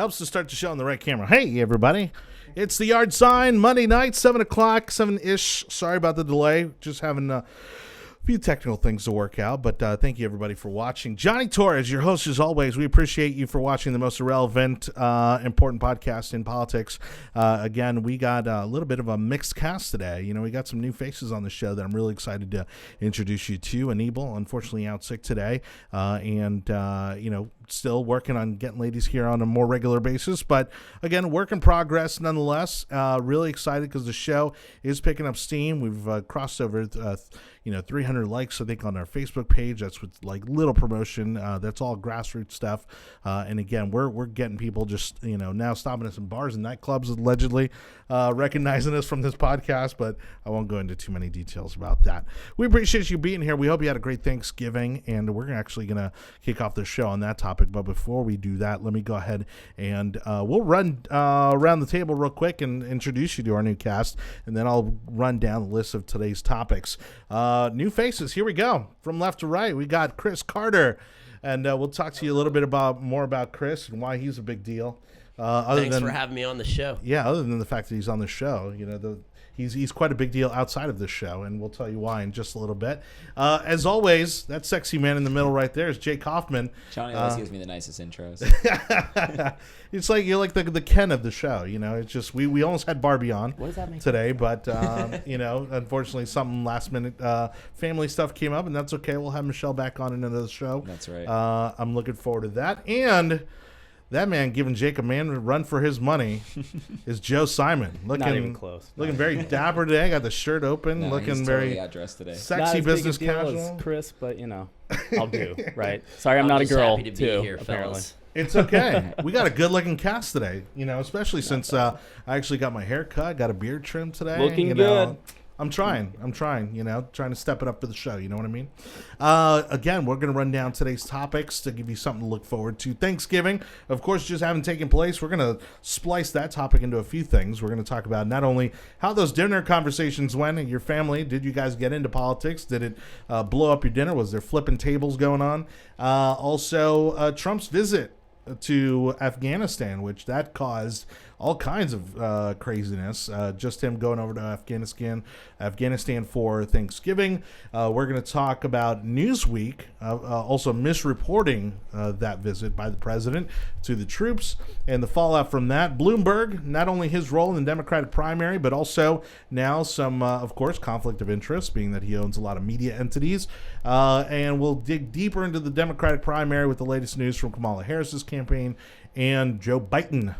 Helps to start the show on the right camera. Hey, everybody. It's the Yard Sign, Monday night, 7 o'clock, 7-ish. Sorry about the delay. Just having a few technical things to work out, but thank you, everybody, for watching. Johnny Torres, your host, as always. We appreciate you for watching the most irrelevant, important podcast in politics. Again, we got a little bit of a mixed cast today. You know, we got some new faces on the show that I'm really excited to introduce you to. Anibal, unfortunately, out sick today, still working on getting ladies here on a more regular basis, but again, work in progress nonetheless. Really excited because the show is picking up steam. We've crossed over 300 likes, I think, on our Facebook page. That's with like little promotion. That's all grassroots stuff. And again, we're getting people just now stopping us in bars and nightclubs, allegedly recognizing us from this podcast, but I won't go into too many details about that. We appreciate you being here. We hope you had a great Thanksgiving, and we're actually going to kick off the show on that topic. But before we do that, let me go ahead and we'll run around the table real quick and introduce you to our new cast, and then I'll run down the list of today's topics. New faces, here we go. From left to right, we got Chris Carter, and we'll talk to you a little bit more about Chris and why he's a big deal. Thanks for having me on the show. Yeah, other than the fact that he's on the show, he's quite a big deal outside of this show, and we'll tell you why in just a little bit. As always, that sexy man in the middle right there is Jake Hoffman. Johnny always gives me the nicest intros. It's like you're like the Ken of the show. It's just we almost had Barbie on today, but unfortunately, something last minute family stuff came up, and that's okay. We'll have Michelle back on another show. That's right. I'm looking forward to that. And that man giving Jake a run for his money is Joe Simon. Not even close. Looking very dapper today. Got the shirt open. No, looking he's very totally dressed today. Sexy business casual. As Chris, but I'll do right. Sorry, I'm not a girl. Happy to be too, here, apparently. fellas. It's okay. We got a good-looking cast today. Especially since I actually got my hair cut, got a beard trim today. Looking good. I'm trying, trying to step it up for the show. You know what I mean? Again, we're going to run down today's topics to give you something to look forward to. Thanksgiving, of course, just haven't taken place. We're going to splice that topic into a few things. We're going to talk about not only how those dinner conversations went in your family. Did you guys get into politics? Did it blow up your dinner? Was there flipping tables going on? Also, Trump's visit to Afghanistan, which that caused all kinds of craziness. Just him going over to Afghanistan for Thanksgiving. We're going to talk about Newsweek also misreporting that visit by the president to the troops and the fallout from that. Bloomberg, not only his role in the Democratic primary, but also now some, of course, conflict of interest, being that he owns a lot of media entities. And we'll dig deeper into the Democratic primary with the latest news from Kamala Harris's campaign and Joe Biten.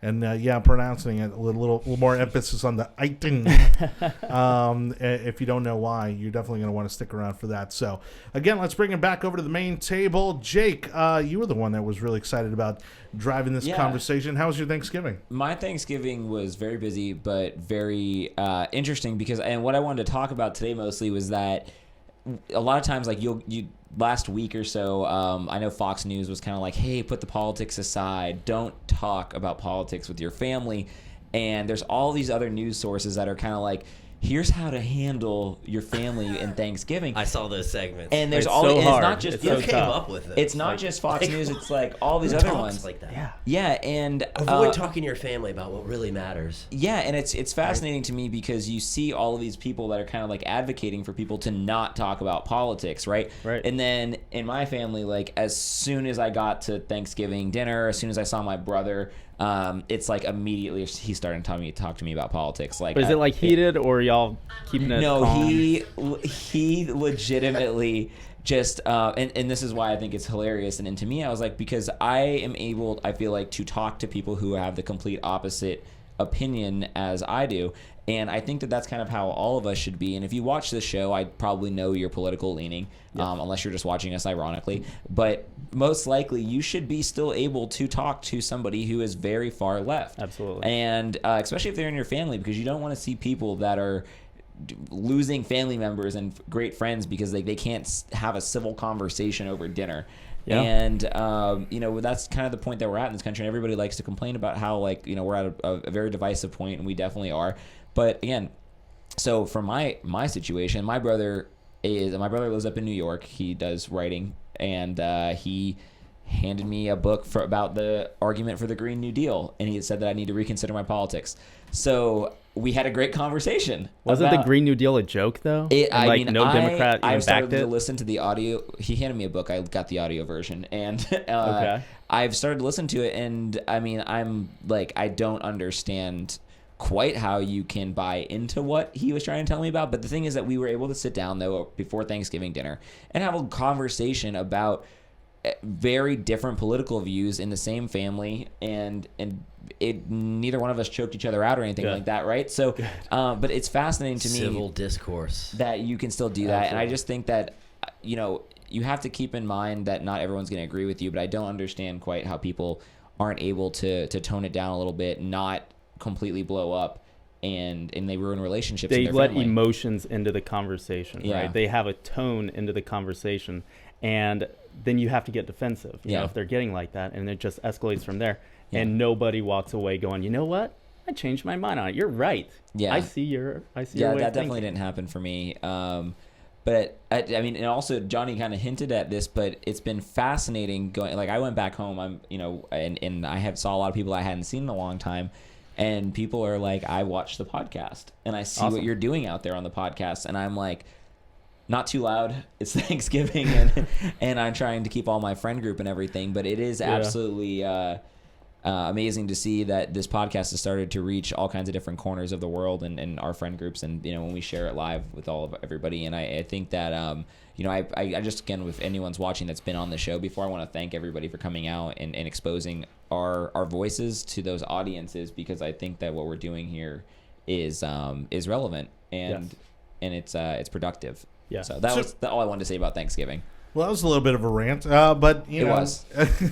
And I'm pronouncing it a little more emphasis on the Biten. If you don't know why, you're definitely going to want to stick around for that. So, again, let's bring it back over to the main table. Jake, you were the one that was really excited about driving this conversation. How was your Thanksgiving? My Thanksgiving was very busy, but very interesting and what I wanted to talk about today mostly was that a lot of times, like you last week or so, I know Fox News was kind of like, hey, put the politics aside. Don't talk about politics with your family. And there's all these other news sources that are kind of like, here's how to handle your family in Thanksgiving. I saw those segments. And there's it's all so it's hard. not just It's you so came tough. up with it. It's not just Fox News, it's like all these other ones. Like that. Yeah, and Avoid talking to your family about what really matters. Yeah, and it's fascinating to me because you see all of these people that are kind of like advocating for people to not talk about politics, right? Right. And then in my family, like as soon as I got to Thanksgiving dinner, as soon as I saw my brother, it's like immediately he's starting to talk to me about politics. Like, But is it like heated or y'all keeping it No, calm? he legitimately just and this is why I think it's hilarious. And to me, I was like, because I am able, I feel like, to talk to people who have the complete opposite opinion as I do. And I think that that's kind of how all of us should be. And if you watch this show, I probably know your political leaning, unless you're just watching us ironically. But most likely, you should be still able to talk to somebody who is very far left. Absolutely. And especially if they're in your family, because you don't want to see people that are losing family members and great friends because they can't have a civil conversation over dinner. Yeah. And, that's kind of the point that we're at in this country. And everybody likes to complain about how, we're at a very divisive point, and we definitely are. But again, so for my situation, my brother lives up in New York. He does writing, and he handed me a book about the argument for the Green New Deal, and he had said that I need to reconsider my politics. So we had a great conversation. Wasn't the Green New Deal a joke, though? No Democrat even started backed it? to listen to the audio. He handed me a book. I got the audio version, and Okay. I've started to listen to it, and I mean, I'm like, I don't understand quite how you can buy into what he was trying to tell me about. But the thing is that we were able to sit down, though, before Thanksgiving dinner and have a conversation about very different political views in the same family, and neither one of us choked each other out or anything like that, right? So, but it's fascinating to me, civil discourse, that you can still do that. And I just think that, you have to keep in mind that not everyone's going to agree with you, but I don't understand quite how people aren't able to tone it down a little bit, not completely blow up, and they ruin relationships. They in their let family. Emotions into the conversation, right? They have a tone into the conversation, and then you have to get defensive, you know, if they're getting like that, and it just escalates from there. And nobody walks away going, you know what? I changed my mind on it. You're right. Yeah. I see your way that definitely didn't happen for me. But I mean, and also Johnny kind of hinted at this, but it's been fascinating going, like I went back home, and I saw a lot of people I hadn't seen in a long time. And people are like, I watched the podcast and I see what you're doing out there on the podcast. And I'm like, not too loud. It's Thanksgiving, and I'm trying to keep all my friend group and everything. But it is absolutely amazing to see that this podcast has started to reach all kinds of different corners of the world and our friend groups. And when we share it live with everybody. And I think that I just, again, if anyone's watching that's been on the show before, I want to thank everybody for coming out and exposing our voices to those audiences, because I think that what we're doing here is relevant and it's productive. Yeah. So that was all I wanted to say about Thanksgiving. Well, that was a little bit of a rant, but it was.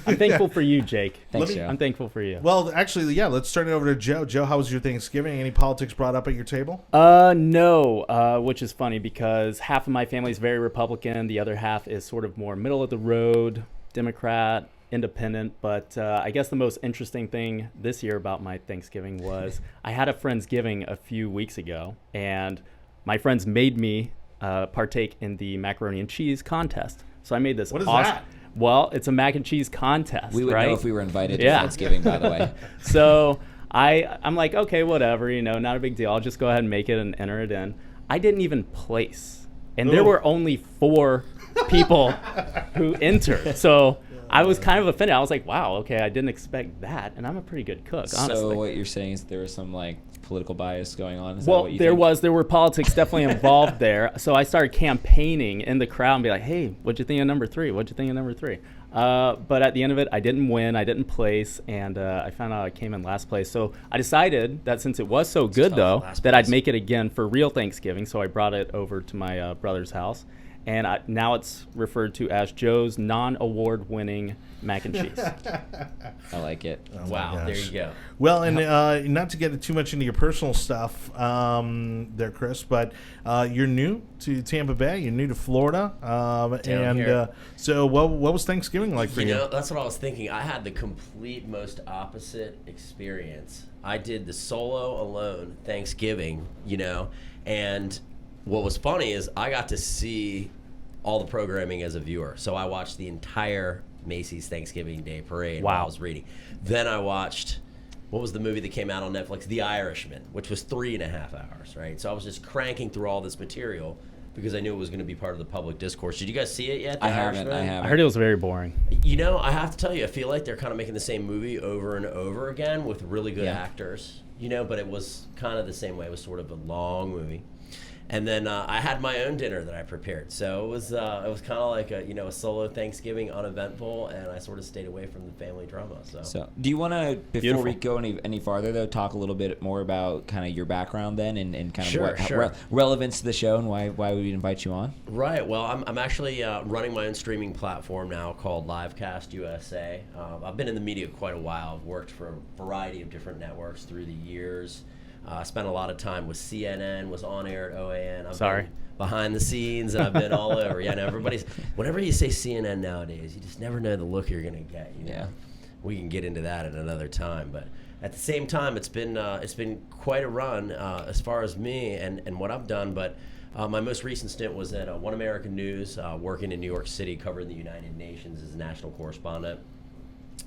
I'm thankful for you, Jake. Thanks, Joe. I'm thankful for you. Well, actually, let's turn it over to Joe. Joe, how was your Thanksgiving? Any politics brought up at your table? No, which is funny because half of my family is very Republican. The other half is sort of more middle of the road, Democrat, independent. But I guess the most interesting thing this year about my Thanksgiving was I had a Friendsgiving a few weeks ago, and my friends made me partake in the macaroni and cheese contest. So I made this. What is that? Well, it's a mac and cheese contest. We would know if we were invited to Thanksgiving, by the way. So I'm like, okay, whatever, not a big deal. I'll just go ahead and make it and enter it in. I didn't even place. And there were only 4 people who entered. So I was kind of offended. I was like, wow, okay, I didn't expect that. And I'm a pretty good cook, honestly. So what you're saying is there was some political bias going on? Is well, that what you think? There were politics definitely involved there. So I started campaigning in the crowd and be like, hey, what'd you think of number 3? What'd you think of number 3? But at the end of it, I didn't win. I didn't place. And I found out I came in last place. So I decided that since it was so good, though, that I'd make it again for real Thanksgiving. So I brought it over to my brother's house. And now it's referred to as Joe's non-award winning mac and cheese. I like it. Oh, wow, there you go. Well, and not to get too much into your personal stuff there, Chris, but you're new to Tampa Bay. You're new to Florida. So what was Thanksgiving like for you? That's what I was thinking. I had the complete most opposite experience. I did the solo alone Thanksgiving, and what was funny is I got to see all the programming as a viewer. So I watched the entire Macy's Thanksgiving Day Parade while I was reading. Then I watched, what was the movie that came out on Netflix? The Irishman, which was 3.5 hours, right? So I was just cranking through all this material because I knew it was going to be part of the public discourse. Did you guys see it yet? I haven't. I heard it was very boring. I have to tell you, I feel like they're kind of making the same movie over and over again with really good actors, but it was kind of the same way. It was sort of a long movie. And then I had my own dinner that I prepared, so it was kind of like a solo Thanksgiving, uneventful, and I sort of stayed away from the family drama. So do you want to, before we go any farther though, talk a little bit more about kind of your background then and kind of relevance to the show and why we invite you on? Right. Well, I'm actually running my own streaming platform now called Livecast USA. I've been in the media quite a while. I've worked for a variety of different networks through the years. I spent a lot of time with CNN, was on air at OAN. I've been behind the scenes, and I've been all over. Whenever you say CNN nowadays, you just never know the look you're going to get. Yeah. We can get into that at another time. But at the same time, it's been quite a run as far as me and what I've done. But My most recent stint was at One American News, working in New York City, covering the United Nations as a national correspondent.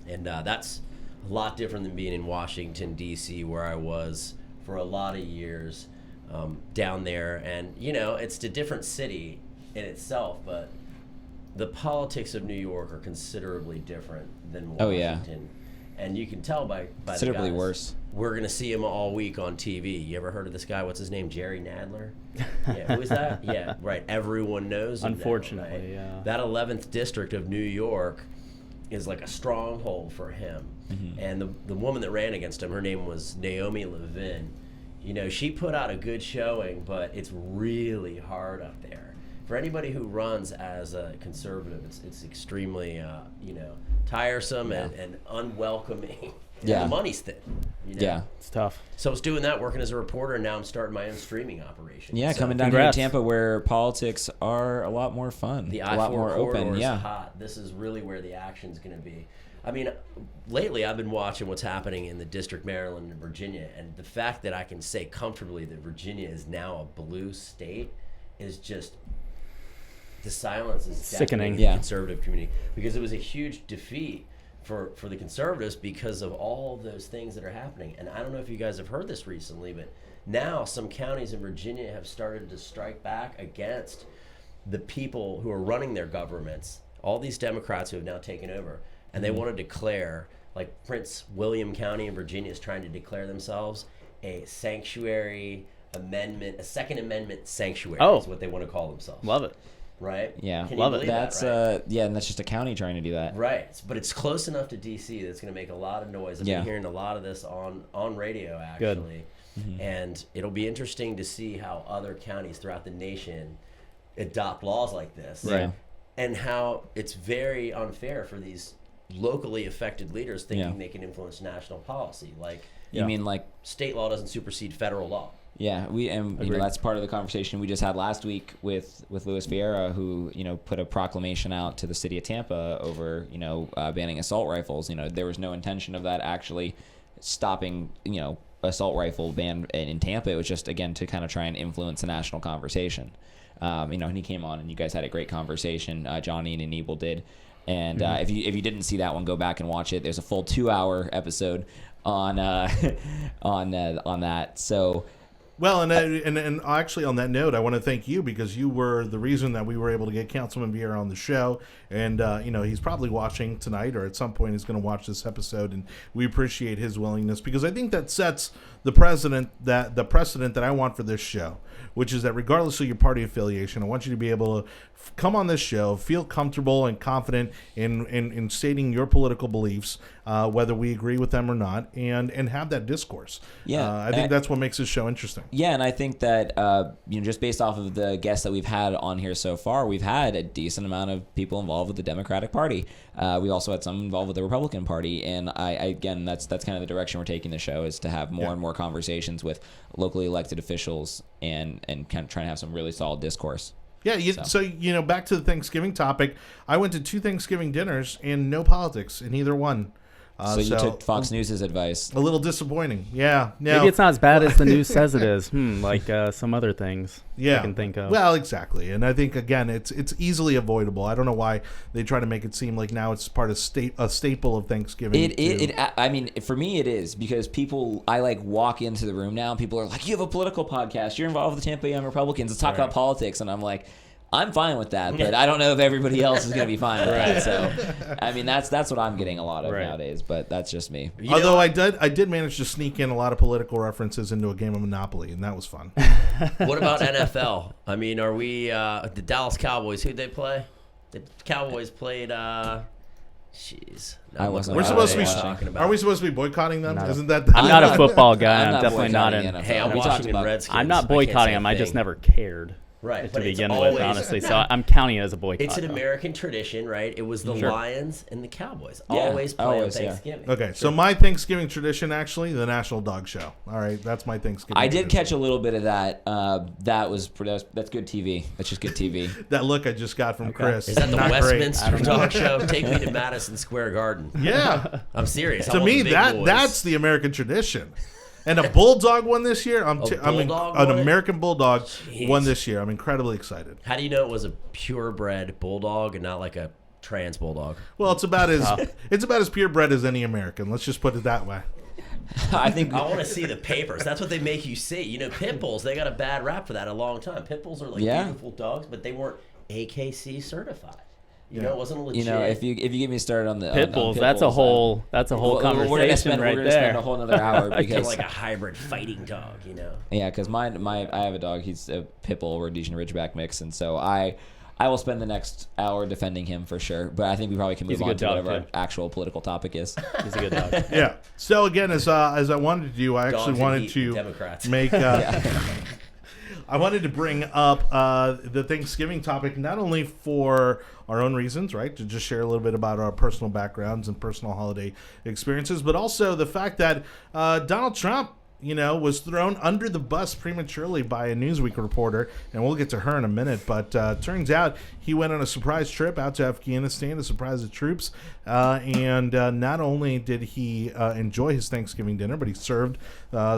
And that's a lot different than being in Washington, D.C., where I was for a lot of years down there. And, it's a different city in itself, but the politics of New York are considerably different than Washington. Oh, yeah. And you can tell by Considerably the guys. worse. We're going to see him all week on TV. You ever heard of this guy? What's his name? Jerry Nadler? Yeah, who is that? Yeah, right. Everyone knows him Unfortunately, now, right? yeah. That 11th district of New York is like a stronghold for him. Mm-hmm. And the woman that ran against him, her name was Naomi Levin. She put out a good showing, but it's really hard up there. For anybody who runs as a conservative, it's extremely, tiresome and unwelcoming. Yeah. And the money's thin. Yeah. It's tough. So I was doing that, working as a reporter, and now I'm starting my own streaming operation. Yeah, So coming down Congrats. here to Tampa where politics are a lot more fun, the a lot more I-4 corridor open. is Yeah. hot. This is really where the action's going to be. I mean, lately I've been watching what's happening in the District, Maryland, and Virginia, and the fact that I can say comfortably that Virginia is now a blue state is just... The silence is Sickening. deafening in Yeah. the conservative community, because it was a huge defeat for the conservatives because of all those things that are happening. And I don't know if you guys have heard this recently, but now some counties in Virginia have started to strike back against the people who are running their governments, all these Democrats who have now taken over, and they want to declare, like Prince William County in Virginia is trying to declare themselves a sanctuary amendment, a Second Amendment sanctuary is what they want to call themselves. Love it. Right? Yeah. Can you Love it. believe That's that, right? and that's just a county trying to do that. Right, but it's close enough to DC that's going to make a lot of noise. I've Yeah. been hearing a lot of this on radio, actually. And it'll be interesting to see how other counties throughout the nation adopt laws like this. Right. And how it's very unfair for these locally affected leaders thinking Yeah. they can influence national policy. Like, You mean like state law doesn't supersede federal law. Yeah, Agreed. that's part of the conversation we just had last week with Louis Vieira, who put a proclamation out to the city of Tampa over banning assault rifles. There was no intention of that actually stopping assault rifle ban in Tampa. It was just again to kind of try and influence the national conversation. And he came on and you guys had a great conversation. Johnny and Anibal did. And if you didn't see that one, go back and watch it. There's a full 2-hour episode on that. So. Well, and actually on that note, I want to thank you because you were the reason that we were able to get Councilman Beer on the show. And, he's probably watching tonight or at some point he's going to watch this episode. And we appreciate his willingness because I think that sets the precedent that I want for this show, which is that regardless of your party affiliation, I want you to be able to come on this show, feel comfortable and confident in stating your political beliefs, whether we agree with them or not, and have that discourse. Yeah, I think that's what makes this show interesting. Yeah, and I think that just based off of the guests that we've had on here so far, we've had a decent amount of people involved with the Democratic Party. We also had some involved with the Republican Party, and again, that's kind of the direction we're taking the show, is to have more and more conversations with locally elected officials and kind of trying to have some really solid discourse. Yeah, so back to the Thanksgiving topic. I went to 2 Thanksgiving dinners and no politics in either one. So you took Fox News' advice. A little disappointing. Yeah. No. Maybe it's not as bad as the news says it is. Like some other things I can think of. Well, exactly. And I think, again, it's easily avoidable. I don't know why they try to make it seem like now it's part of a staple of Thanksgiving. I mean, for me it is, because I walk into the room now and people are like, you have a political podcast, you're involved with the Tampa Young Republicans, let's talk about politics. And I'm like, I'm fine with that, but I don't know if everybody else is going to be fine with that. So, I mean, that's what I'm getting a lot of nowadays, but that's just me. Although I did manage to sneak in a lot of political references into a game of Monopoly, and that was fun. What about NFL? I mean, are we the Dallas Cowboys? Who'd they play? The Cowboys played. Jeez, I wasn't. We're supposed to be talking about. Are we supposed to be boycotting them? Isn't that? I'm not a football guy. I'm definitely not boycotting in. NFL. Hey, I'm We talked Washington about- Redskins. I'm not I can't say boycotting a them. I just thing. never cared. Right, To but it's begin always, with, honestly. So I'm counting it as a boycott. It's an though. American tradition, right? It was the Lions and the Cowboys. Yeah, Always play always, on yeah. Thanksgiving. Okay, so my Thanksgiving tradition, actually, the National Dog Show. All right, that's my Thanksgiving I did tradition. catch a little bit of that. That's good TV. That's just good TV. That look I just got from Chris. Is that the Not great. Westminster Dog Show? Take me to Madison Square Garden. Yeah. I'm serious. I To want me, the big boys. that's the American tradition. And a bulldog won this year. An bulldog won it? American bulldog Jeez. won this year. I'm incredibly excited. How do you know it was a purebred bulldog and not like a trans bulldog? Well, it's about as purebred as any American. Let's just put it that way. I think I want to see the papers. That's what they make you see. You know, pit bulls, they got a bad rap for that a long time. Pit bulls are like beautiful dogs, but they weren't AKC certified. You know, it wasn't legit. You know, if you get me started on the Pit bulls, that's a whole conversation we're gonna spend, right we're gonna there. spend a whole another hour They're because like a hybrid fighting dog, you know. yeah, because I have a dog. He's a pit bull Rhodesian Ridgeback mix, and so I will spend the next hour defending him for sure. But I think we probably can move He's a on good to dog, whatever our too. actual political topic is. He's a good dog. Yeah. So again, as I wanted to do, I actually Dogs wanted and to Democrats. make. I wanted to bring up the Thanksgiving topic, not only for our own reasons, right, to just share a little bit about our personal backgrounds and personal holiday experiences, but also the fact that Donald Trump, was thrown under the bus prematurely by a Newsweek reporter, and we'll get to her in a minute, but turns out he went on a surprise trip out to Afghanistan to surprise the troops, and not only did he enjoy his Thanksgiving dinner, but he served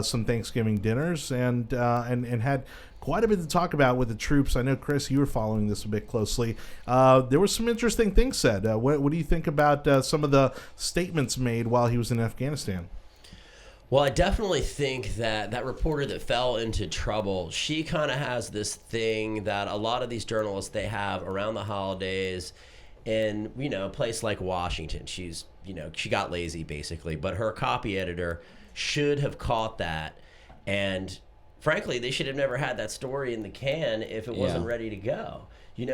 some Thanksgiving dinners and had quite a bit to talk about with the troops. I know, Chris, you were following this a bit closely. There were some interesting things said. What do you think about some of the statements made while he was in Afghanistan? Well, I definitely think that reporter that fell into trouble, she kind of has this thing that a lot of these journalists, they have around the holidays in, a place like Washington. She's, she got lazy basically, but her copy editor should have caught that. And frankly, they should have never had that story in the can if it wasn't ready to go.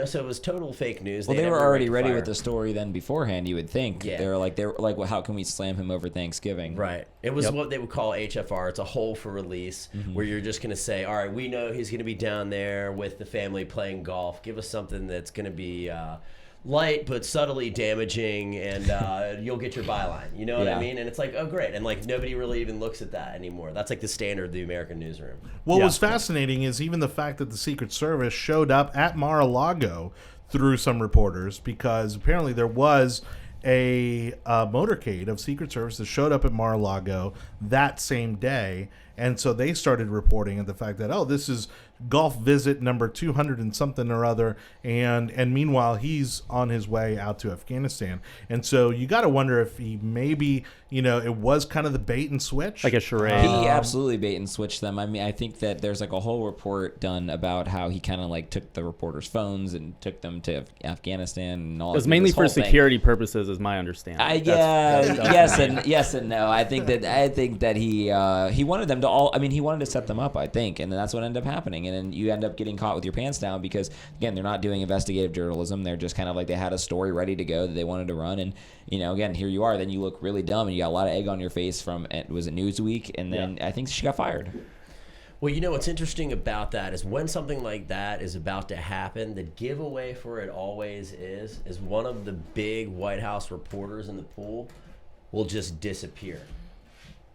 So it was total fake news. Well, they were already ready with the story then beforehand, you would think. Yeah. They were like, well, how can we slam him over Thanksgiving? Right. It was what they would call HFR. It's a hold for release, Mm-hmm. where you're just going to say, all right, we know he's going to be down there with the family playing golf. Give us something that's going to be light but subtly damaging, and you'll get your byline. You know what I mean? And it's like, oh, great. And like nobody really even looks at that anymore. That's like the standard of the American newsroom. What was fascinating is even the fact that the Secret Service showed up at Mar-a-Lago through some reporters, because apparently there was a motorcade of Secret Service that showed up at Mar-a-Lago that same day. And so they started reporting at the fact that, this is golf visit number 200 and something or other. And meanwhile, he's on his way out to Afghanistan. And so you got to wonder if he maybe, it was kind of the bait and switch. Like a charade. He absolutely bait and switched them. I mean, I think that there's like a whole report done about how he kind of like took the reporters' phones and took them to Afghanistan and all. It was mainly for security purposes, is my understanding. Yes and no. I think that he wanted them to all. I mean, he wanted to set them up. I think, and that's what ended up happening. And then you end up getting caught with your pants down because, again, they're not doing investigative journalism. They're just kind of like they had a story ready to go that they wanted to run, and again, here you are. Then you look really dumb, and you got a lot of egg on your face from it was a Newsweek, and then I think she got fired. Well, what's interesting about that is when something like that is about to happen, the giveaway for it always is one of the big White House reporters in the pool will just disappear.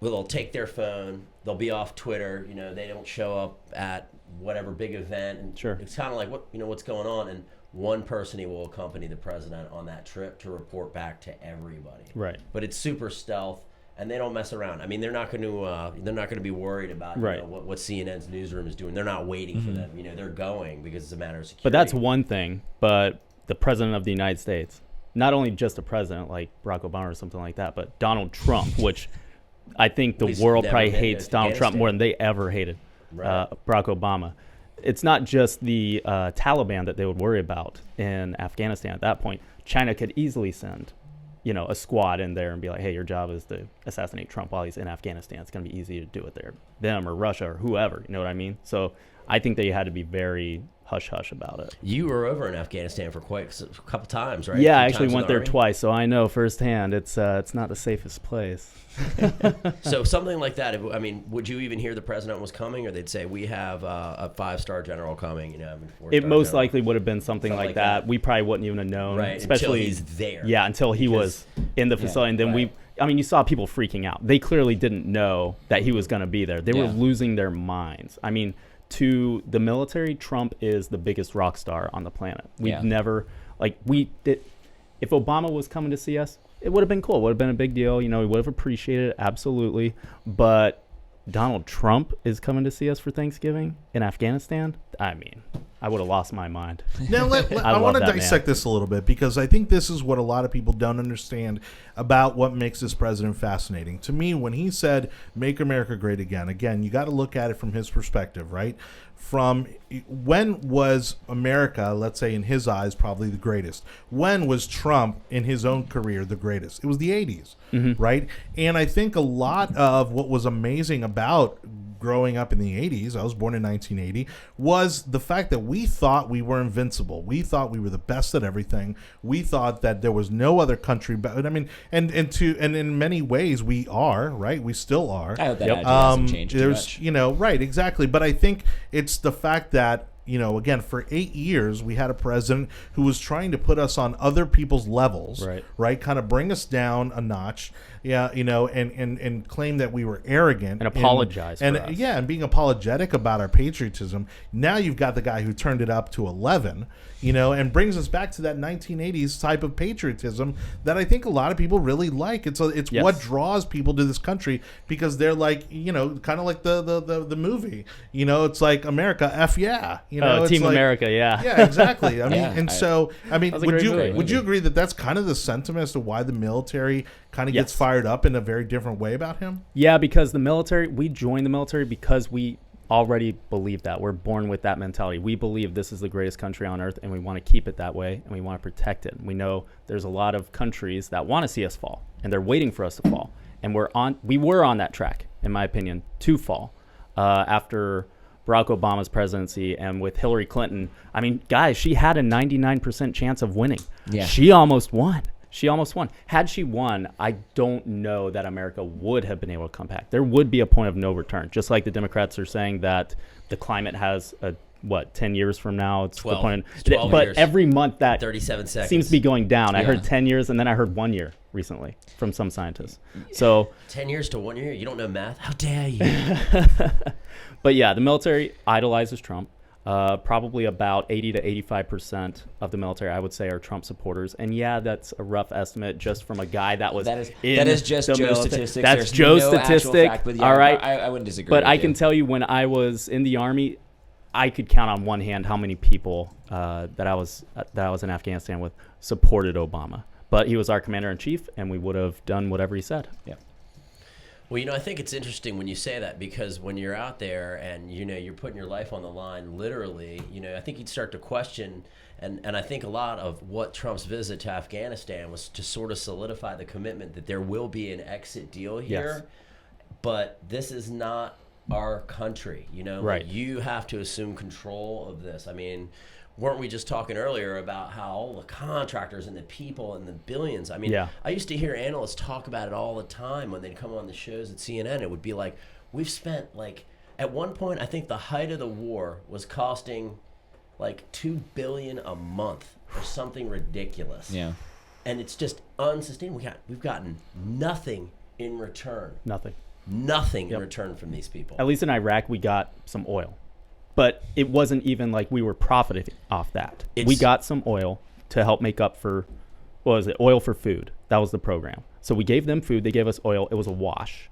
Well, they'll take their phone, they'll be off Twitter, they don't show up at whatever big event, and it's kind of like what's going on, and one person will accompany the president on that trip to report back to everybody. Right. But it's super stealth, and they don't mess around. I mean, they're not going to be worried about what CNN's newsroom is doing. They're not waiting for them. They're going because it's a matter of security. But that's one thing. But the president of the United States, not only just a president like Barack Obama or something like that, but Donald Trump, which I think the world probably hates Donald Trump more than they ever hated Barack Obama. It's not just the Taliban that they would worry about in Afghanistan at that point. China could easily send, a squad in there and be like, hey, your job is to assassinate Trump while he's in Afghanistan. It's going to be easy to do it there. Them or Russia or whoever, you know what I mean? So I think they had to be very hush-hush about it. You were over in Afghanistan for quite a couple times, right? Yeah, I actually went there twice, so I know firsthand it's not the safest place. So something like that, would you even hear the president was coming, or they'd say, we have a 5-star general coming, It most likely would have been something like that. We probably wouldn't even have known. Right, especially, until he's there. Yeah, until he was in the facility. And then you saw people freaking out. They clearly didn't know that he was going to be there. They were losing their minds. I mean, to the military, Trump is the biggest rock star on the planet. We've never, if Obama was coming to see us, it would have been cool. It would have been a big deal. We would have appreciated it, absolutely. But Donald Trump is coming to see us for Thanksgiving in Afghanistan, I mean, I would have lost my mind. Now, I want to dissect this a little bit because I think this is what a lot of people don't understand about what makes this president fascinating. To me, when he said, "Make America Great Again," you got to look at it from his perspective, right? From when was America, let's say in his eyes, probably the greatest? When was Trump in his own career the greatest? It was the 80s, right? And I think a lot of what was amazing about growing up in the 80s, I was born in 1980, was the fact that we thought we were invincible. We thought we were the best at everything. We thought that there was no other country better. I mean, and in many ways we are, right? We still are. I hope that attitude hasn't changed too much. Right, exactly. But I think it's the fact that, again, for 8 years, we had a president who was trying to put us on other people's levels, right? Kind of bring us down a notch, and claim that we were arrogant. And apologize for us. Yeah, and being apologetic about our patriotism. Now you've got the guy who turned it up to 11, and brings us back to that 1980s type of patriotism that I think a lot of people really like. It's Yes. what draws people to this country because they're like, kind of like the movie. It's like America, F yeah. It's Team like, America, yeah. Yeah, exactly. I mean, That's a would great you movie. would you agree that that's kind of the sentiment as to why the military kind of gets Yes. fired up in a very different way about him? Yeah, because we joined the military because we already believe that. We're born with that mentality. We believe this is the greatest country on earth, and we want to keep it that way, and we want to protect it. We know there's a lot of countries that want to see us fall, and they're waiting for us to fall. And we were on that track, in my opinion, to fall after Barack Obama's presidency, and with Hillary Clinton. I mean, guys, she had a 99% chance of winning. Yeah. She almost won. Had she won, I don't know that America would have been able to come back. There would be a point of no return, just like the Democrats are saying that the climate has 10 years from now? It's 12. the point. It's 12 but years. every month that 37 seconds. seems to be going down. I Yeah. heard 10 years, and then I heard 1 year recently from some scientists. So 10 years to 1 year? You don't know math? How dare you? But yeah, the military idolizes Trump. Probably about 80 to 85% of the military, I would say, are Trump supporters. And yeah, that's a rough estimate just from a guy that was That in is just the Joe's military. statistics. That's There's Joe's no actual statistic. fact, but yeah, all right. I wouldn't disagree But with I you. can tell you, when I was in the Army, I could count on one hand how many people that I was in Afghanistan with supported Obama. But he was our commander-in-chief, and we would have done whatever he said. Yeah. Well, I think it's interesting when you say that, because when you're out there and, you're putting your life on the line, literally, I think you'd start to question, and I think a lot of what Trump's visit to Afghanistan was to sort of solidify the commitment that there will be an exit deal here, Yes. but this is not our country, Right. Like, you have to assume control of this. I mean, weren't we just talking earlier about how all the contractors and the people and the billions? I mean, Yeah. I used to hear analysts talk about it all the time when they'd come on the shows at CNN. It would be like, we've spent at one point, I think the height of the war was costing $2 billion a month or something ridiculous. Yeah. And it's just unsustainable. We've gotten nothing in return. Nothing. Nothing in Yep. return from these people. At least in Iraq, we got some oil. But it wasn't even like we were profiting off that. We got some oil to help make up for, oil for food. That was the program. So we gave them food. They gave us oil. It was a wash.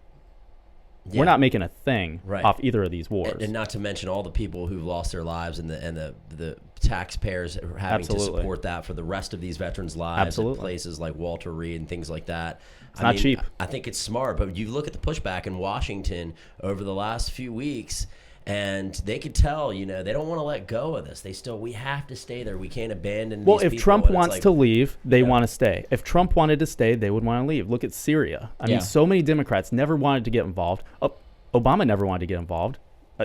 Yeah. We're not making a thing Right. off either of these wars. And not to mention all the people who've lost their lives and the taxpayers are having Absolutely. to support that for the rest of these veterans' lives Absolutely. in places like Walter Reed and things like that. It's not cheap. I think it's smart, but you look at the pushback in Washington over the last few weeks, and they could tell, they don't want to let go of this. We have to stay there. We can't abandon these if people. Trump And it's wants like, to leave, they want to stay. If Trump wanted to stay, they would want to leave. Look at Syria. I mean, so many Democrats never wanted to get involved. Obama never wanted to get involved.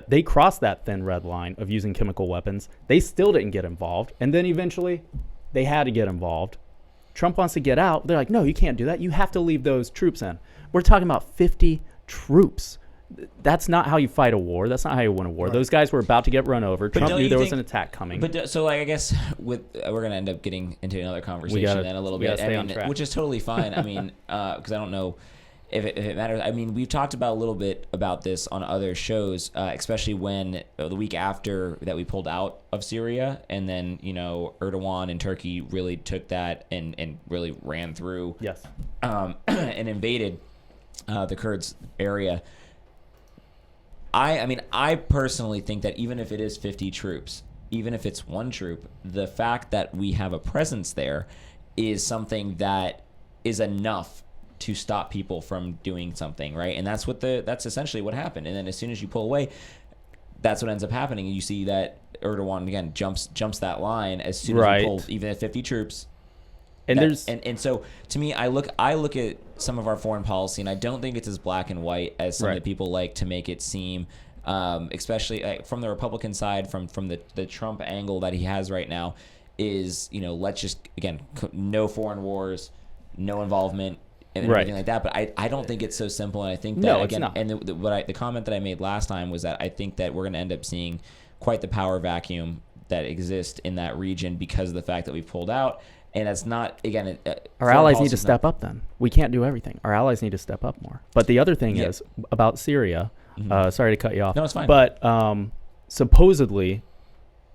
They crossed that thin red line of using chemical weapons. They still didn't get involved. And then eventually, they had to get involved. Trump wants to get out. They're like, no, you can't do that. You have to leave those troops in. We're talking about 50 troops. That's not how you fight a war. That's not how you win a war. Right. Those guys were about to get run over. Trump knew there was an attack coming. But so, I guess we're going to end up getting into another conversation in a little bit, which is totally fine. I mean, because I don't know if it matters. I mean, we've talked about a little bit about this on other shows, especially when the week after that we pulled out of Syria, and then Erdogan and Turkey really took that and really ran through, yes, and invaded the Kurds area. I personally think that even if it is 50 troops, even if it's one troop, the fact that we have a presence there is something that is enough to stop people from doing something, right? And that's essentially what happened. And then as soon as you pull away, that's what ends up happening. And you see that Erdogan again jumps that line as soon as you pull even at 50 troops. And so to me, I look at some of our foreign policy, and I don't think it's as black and white as some of the people like to make it seem. Especially from the Republican side, from the Trump angle that he has right now, is let's just again no foreign wars, no involvement, and everything like that. But I don't think it's so simple, and I think that again, and the comment that I made last time was that I think that we're going to end up seeing quite the power vacuum that exists in that region because of the fact that we've pulled out. And it's not, again... our allies need to step up then. We can't do everything. Our allies need to step up more. But the other thing is, about Syria, sorry to cut you off. No, it's fine. But supposedly,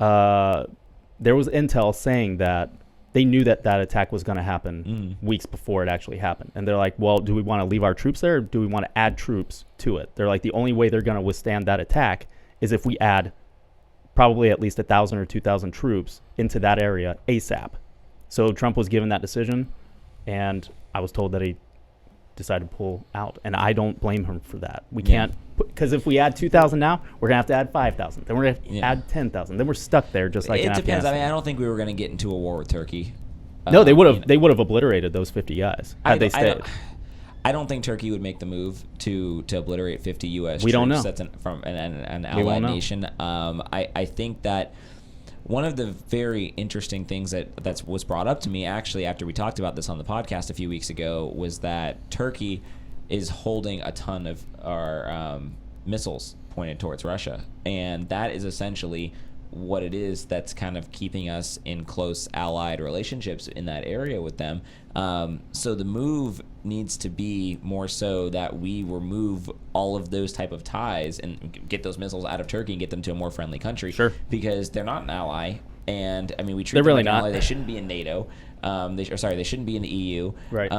there was intel saying that they knew that attack was going to happen weeks before it actually happened. And they're like, well, do we want to leave our troops there, or do we want to add troops to it? They're like, the only way they're going to withstand that attack is if we add probably at least 1,000 or 2,000 troops into that area ASAP. So Trump was given that decision, and I was told that he decided to pull out. And I don't blame him for that. We can't, because if we add 2,000 now, we're going to have to add 5,000. Then we're going to add 10,000. Then we're stuck there just like in Afghanistan. It depends. I mean, I don't think we were going to get into a war with Turkey. No, they would have obliterated those 50 guys had they stayed. I don't think Turkey would make the move to obliterate 50 U.S. We troops. Don't know. That's from an allied nation. I think that one of the very interesting things that was brought up to me, actually, after we talked about this on the podcast a few weeks ago, was that Turkey is holding a ton of our missiles pointed towards Russia. And that is essentially what it is that's kind of keeping us in close allied relationships in that area with them. So the move needs to be more so that we remove all of those type of ties and get those missiles out of Turkey and get them to a more friendly country. Sure. Because they're not an ally. And I mean, we treat them them really like an not. ally. They shouldn't be in NATO. They shouldn't be in the EU. Right.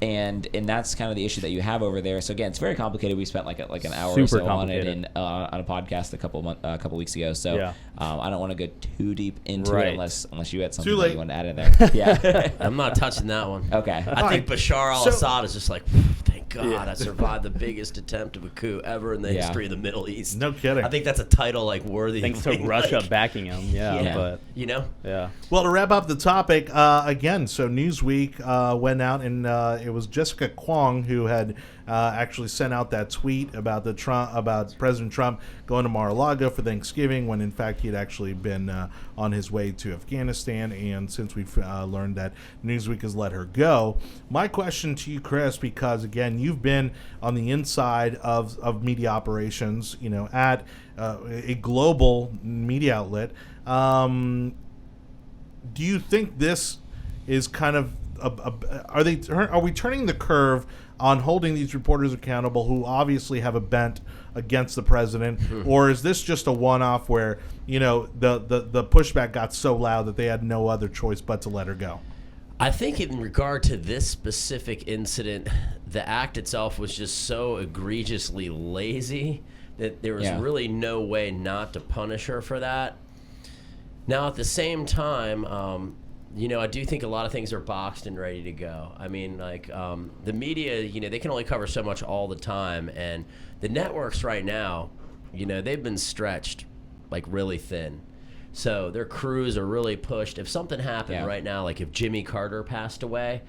And that's kind of the issue that you have over there. So again, it's very complicated. We spent like an hour Super or so on it on a podcast a couple weeks ago. So I don't want to go too deep into it unless you had something that you want to add in there. Yeah, I'm not touching that one. Okay. I think Bashar al-Assad is just like, thank God I survived the biggest attempt of a coup ever in the history of the Middle East. No kidding. I think that's a title like worthy. Thanks to Russia backing him. But Well, to wrap up the topic again, so Newsweek went out and it was Jessica Kwong who had actually sent out that tweet about President Trump going to Mar-a-Lago for Thanksgiving, when in fact he had actually been on his way to Afghanistan. And since we've learned that Newsweek has let her go, my question to you, Chris, because again you've been on the inside of media operations, at a global media outlet. Do you think this is kind of are we turning the curve on holding these reporters accountable who obviously have a bent against the president, or is this just a one-off where the pushback got so loud that they had no other choice but to let her go? I think in regard to this specific incident, the act itself was just so egregiously lazy that there was really no way not to punish her for that. Now, at the same time, I do think a lot of things are boxed and ready to go. I mean, like the media, they can only cover so much all the time. And the networks right now, they've been stretched like really thin. So their crews are really pushed. If something happened right now, like if Jimmy Carter passed away,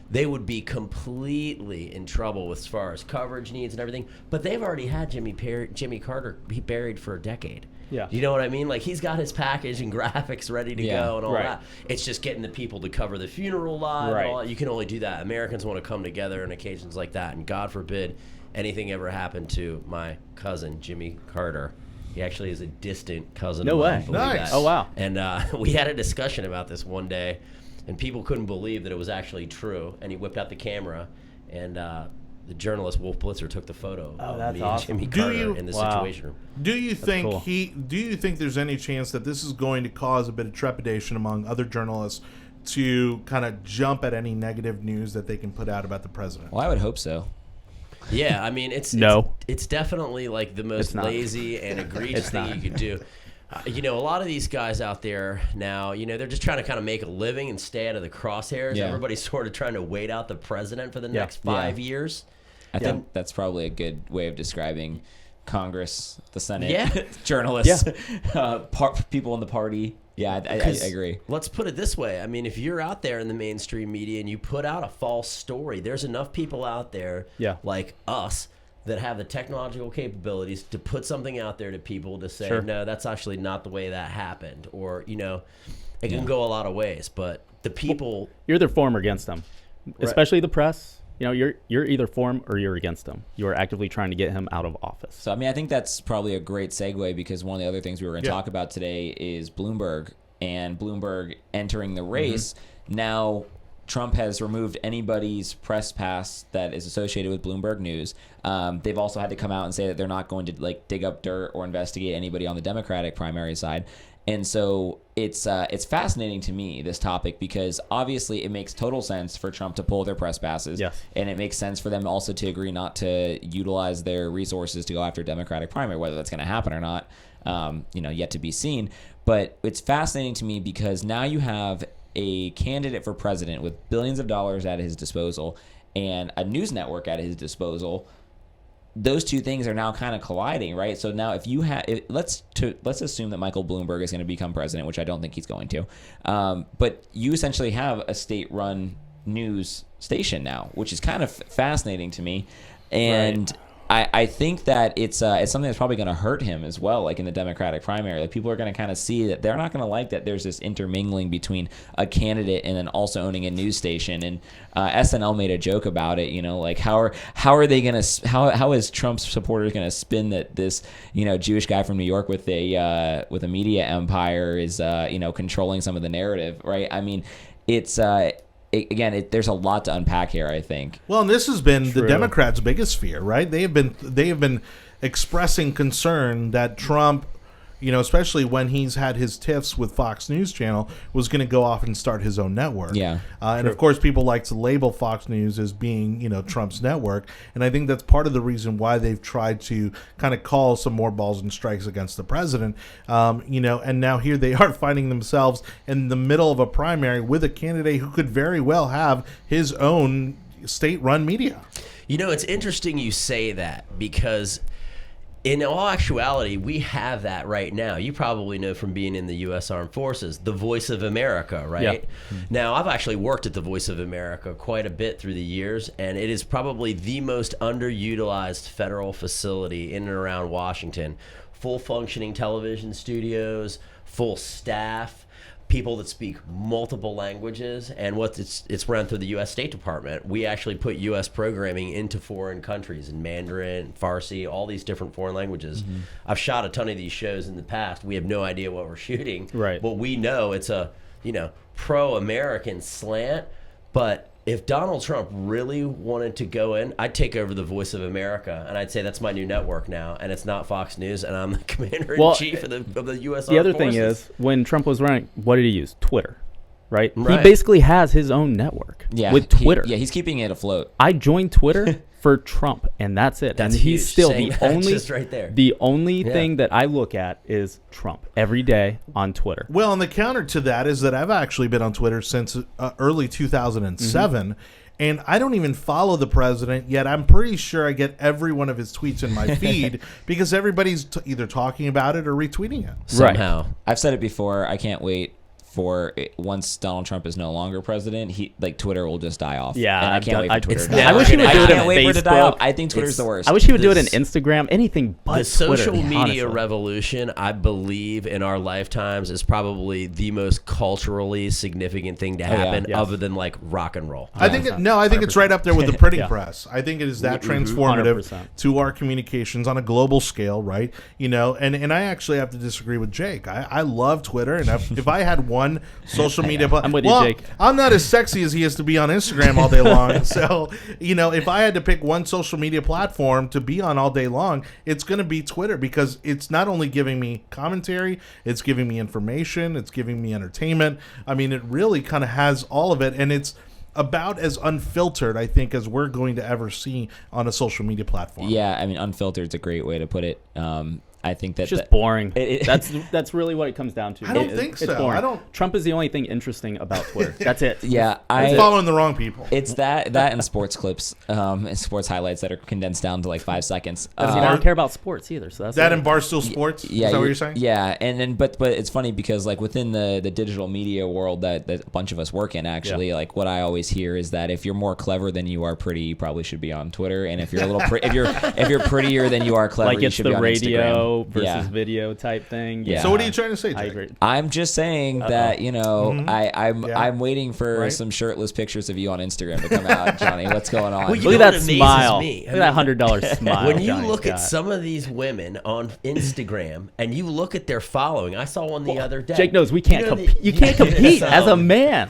they would be completely in trouble as far as coverage needs and everything. But they've already had Jimmy Carter be buried for a decade. Yeah. You know what I mean? Like, he's got his package and graphics ready to go and all that. It's just getting the people to cover the funeral live and all that. You can only do that. Americans want to come together on occasions like that. And God forbid anything ever happened to my cousin, Jimmy Carter. He actually is a distant cousin of mine. No way. Nice. That. Oh, wow. And we had a discussion about this one day, and people couldn't believe that it was actually true. And he whipped out the camera, and the journalist Wolf Blitzer took the photo of me and Jimmy Carter in the situation room. Do you think cool. Do you think there's any chance that this is going to cause a bit of trepidation among other journalists to kind of jump at any negative news that they can put out about the president? Well, I would hope so. Yeah, I mean, it's definitely like the most lazy and egregious thing you could do. A lot of these guys out there now, they're just trying to kind of make a living and stay out of the crosshairs. Yeah. Everybody's sort of trying to wait out the president for the next 5 years. I think that's probably a good way of describing Congress, the Senate, journalists, people in the party. Yeah, I agree. Let's put it this way. I mean, if you're out there in the mainstream media and you put out a false story, there's enough people out there like us that have the technological capabilities to put something out there to people to say, no, that's actually not the way that happened. Or, it can go a lot of ways. But the people... You're either for 'em or against them, especially the press. You're either for him or you're against him. You are actively trying to get him out of office. So, I mean, I think that's probably a great segue because one of the other things we were going to talk about today is Bloomberg and Bloomberg entering the race. Now, Trump has removed anybody's press pass that is associated with Bloomberg News. They've also had to come out and say that they're not going to dig up dirt or investigate anybody on the Democratic primary side. And so it's fascinating to me, this topic, because obviously it makes total sense for Trump to pull their press passes. Yes. And it makes sense for them also to agree not to utilize their resources to go after Democratic primary. Whether that's going to happen or not, yet to be seen. But it's fascinating to me because now you have a candidate for president with billions of dollars at his disposal and a news network at his disposal. Those two things are now kind of colliding, right? So now if you have, let's assume that Michael Bloomberg is going to become president, which I don't think he's going to, but you essentially have a state-run news station now, which is kind of fascinating to me, and I think that it's something that's probably going to hurt him as well, like in the Democratic primary. Like people are going to kind of see that they're not going to like that there's this intermingling between a candidate and then also owning a news station. And SNL made a joke about it. Like how are they going to how is Trump's supporters going to spin that this Jewish guy from New York with a media empire is controlling some of the narrative, right? I mean, it's. There's a lot to unpack here, I think. Well, and this has been the Democrats' biggest fear, right? They have been expressing concern that Trump, especially when he's had his tiffs with Fox News Channel, was going to go off and start his own network. Yeah. And of course, people like to label Fox News as being, Trump's network. And I think that's part of the reason why they've tried to kind of call some more balls and strikes against the president. And now here they are finding themselves in the middle of a primary with a candidate who could very well have his own state-run media. It's interesting you say that because in all actuality, we have that right now. You probably know from being in the U.S. Armed Forces, the Voice of America, right? Yep. Now, I've actually worked at the Voice of America quite a bit through the years, and it is probably the most underutilized federal facility in and around Washington. Full functioning television studios, full staff, people that speak multiple languages, and it's run through the U.S. State Department. We actually put U.S. programming into foreign countries in Mandarin, Farsi, all these different foreign languages. Mm-hmm. I've shot a ton of these shows in the past. We have no idea what we're shooting, right? But we know it's a pro-American slant. But if Donald Trump really wanted to go in, I'd take over the Voice of America, and I'd say that's my new network now, and it's not Fox News, and I'm the commander-in-chief of the U.S. Armed Forces. The other thing is, when Trump was running, what did he use? Twitter, right? He basically has his own network with Twitter. He's keeping it afloat. I joined Twitter for Trump, and that's it. That's and he's huge. still Saying the that only just right there. The only thing that I look at is Trump every day on Twitter. Well, and the counter to that is that I've actually been on Twitter since early 2007. Mm-hmm. And I don't even follow the president, yet I'm pretty sure I get every one of his tweets in my feed because everybody's either talking about it or retweeting it. Somehow. I've said it before. I can't wait for once Donald Trump is no longer president, Twitter will just die off. Yeah, and I can't wait for Twitter to die off. I wish he would do it on Facebook. I think Twitter's the worst. I wish he would do it on Instagram. Anything but the social Twitter, media honestly. revolution, I believe, in our lifetimes is probably the most culturally significant thing to happen, other than like rock and roll. I think it's right up there with the printing press. I think it is that transformative 100%. To our communications on a global scale, right? And I actually have to disagree with Jake. I love Twitter, and if I had one social media I'm with you, Jake. I'm not as sexy as he is to be on Instagram all day long. So, if I had to pick one social media platform to be on all day long, it's going to be Twitter because it's not only giving me commentary, it's giving me information, it's giving me entertainment. I mean, it really kind of has all of it, and it's about as unfiltered, I think, as we're going to ever see on a social media platform. Yeah, I mean, unfiltered is a great way to put it. I think It's just boring. That's really what it comes down to. I don't think so. It's boring. I don't. Trump is the only thing interesting about Twitter. That's it. Yeah, I'm following the wrong people. It's that and sports clips, and sports highlights that are condensed down to like 5 seconds. I don't care about sports either. So that's that and Barstool Sports. Yeah, is that what you're saying? Yeah, and then but it's funny because like within the digital media world that a bunch of us work in, actually, like what I always hear is that if you're more clever than you are pretty, you probably should be on Twitter, and if you're a little if you're prettier than you are clever, like you it's should the be on radio Instagram. versus video type thing. Yeah. So what are you trying to say, Jake? I agree. I'm just saying that I'm waiting for Right. some shirtless pictures of you on Instagram to come out, Johnny. What's going on? Well, you Look know at that what amazes smile. me? Look at that $100 smile. When you Johnny's look got. at some of these women on Instagram and you look at their following, I saw one the other day. Jake knows we can't You know compete. You can't compete as a man.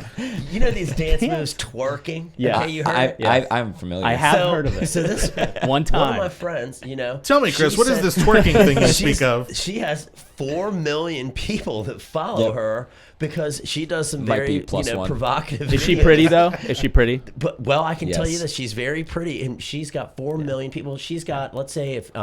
You know these dance moves, twerking? Yeah. Okay, you heard it? I'm familiar. I have heard of it. So this One one of time. my friends, Tell me, Chris, she what is said- this twerking thing you She's- speak of? She has 4 million people that follow Yep. her because she does some Might very be plus one. provocative. Is she videos. pretty though? Is she pretty? But well, I can tell you Yes. that she's very pretty, and she's got 4 million people. She's got, let's say, if you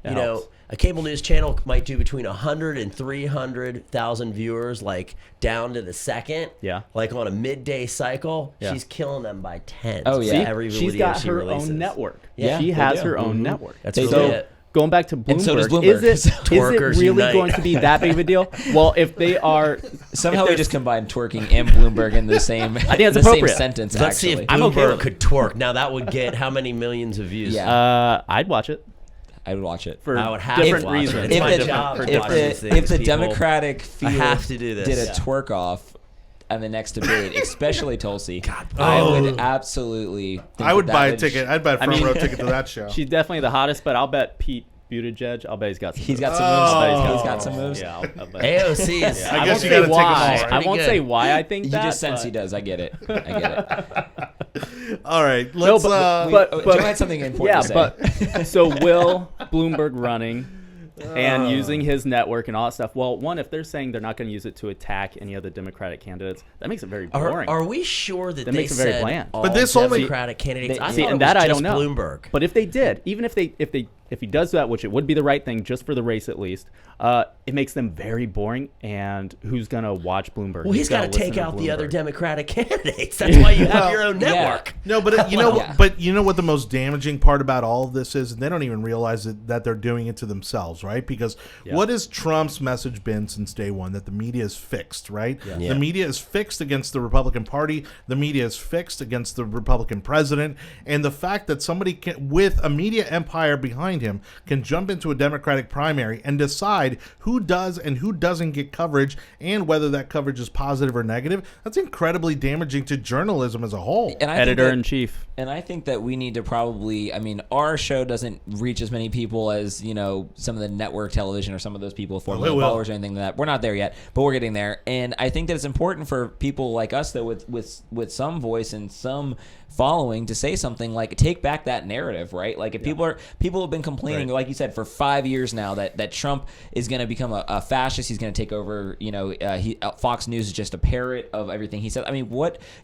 know, helps. a cable news channel might do between 100 and 300,000 viewers, like down to the second. Yeah. Like on a midday cycle, Yeah. she's killing them by tens. Oh, yeah. See, every she's video got she her releases. own network. Yeah, she they has do. her own network. That's They really do. it. Going back to Bloomberg, And so does Bloomberg. is it Twerkers really unite. going to be that big of a deal? Well, if they are, Somehow if we there's- just combined twerking and Bloomberg in the same. I think it's the same appropriate. sentence. Let's see actually. if I'm okay Bloomberg with it. could twerk. Now that would get how many millions of views? Yeah. I'd watch it I would watch it. for I would have different to watch it. reasons. It's If my the- job for to if watch the, these things, if the people. Democratic field have to do this. did a Yeah. twerk off on the next debate, especially Tulsi, God, I oh. would absolutely. Think I would that buy a would ticket. I'd buy a front row ticket to that show. She's definitely the hottest, but I'll bet Pete Buttigieg. I'll bet he's got some. He's moves. got some moves. Oh. He's got some moves. Yeah, I'll bet. AOC is. I I guess won't you say gotta take 'em all, why. right? I won't say why I think You that. just sense but- he does. I get it. I get it. All right, No, let's. but Joe had something important to say. but so will Bloomberg running and using his network and all that stuff? Well, one, if they're saying they're not going to use it to attack any of the Democratic candidates, that makes it very boring. Are we sure that That they makes it very said bland. all But this only- Democratic candidates? I See, thought and it was that I just don't know. Bloomberg. But if they did, even if he does that, which it would be the right thing just for the race at least, it makes them very boring. And who's gonna watch Bloomberg? Well, he's got gonna to take listen out the other Bloomberg? Democratic candidates. That's why you have your own Yeah. network. No, but you know, Well, yeah. but you know what the most damaging part about all of this is, and they don't even realize that they're doing it to themselves, right? Because what has Trump's message been since day one? That the media is fixed, right? Yeah. The media is fixed against the Republican Party. The media is fixed against the Republican president, and the fact that somebody with a media empire behind him can jump into a Democratic primary and decide who does and who doesn't get coverage, and whether that coverage is positive or negative, that's incredibly damaging to journalism as a whole. And I think Editor that- in chief. And I think that we need to probably, I mean, our show doesn't reach as many people as, you know, some of the network television or some of those people, 4 million will. followers or anything like that. We're not there yet, but we're getting there. And I think that it's important for people like us, though, with some voice and some following, to say something like, take back that narrative, right? Like, if people have been complaining, Right. like you said, for 5 years now that Trump is going to become a fascist, he's going to take over, you know, Fox News is just a parrot of everything he said. I mean,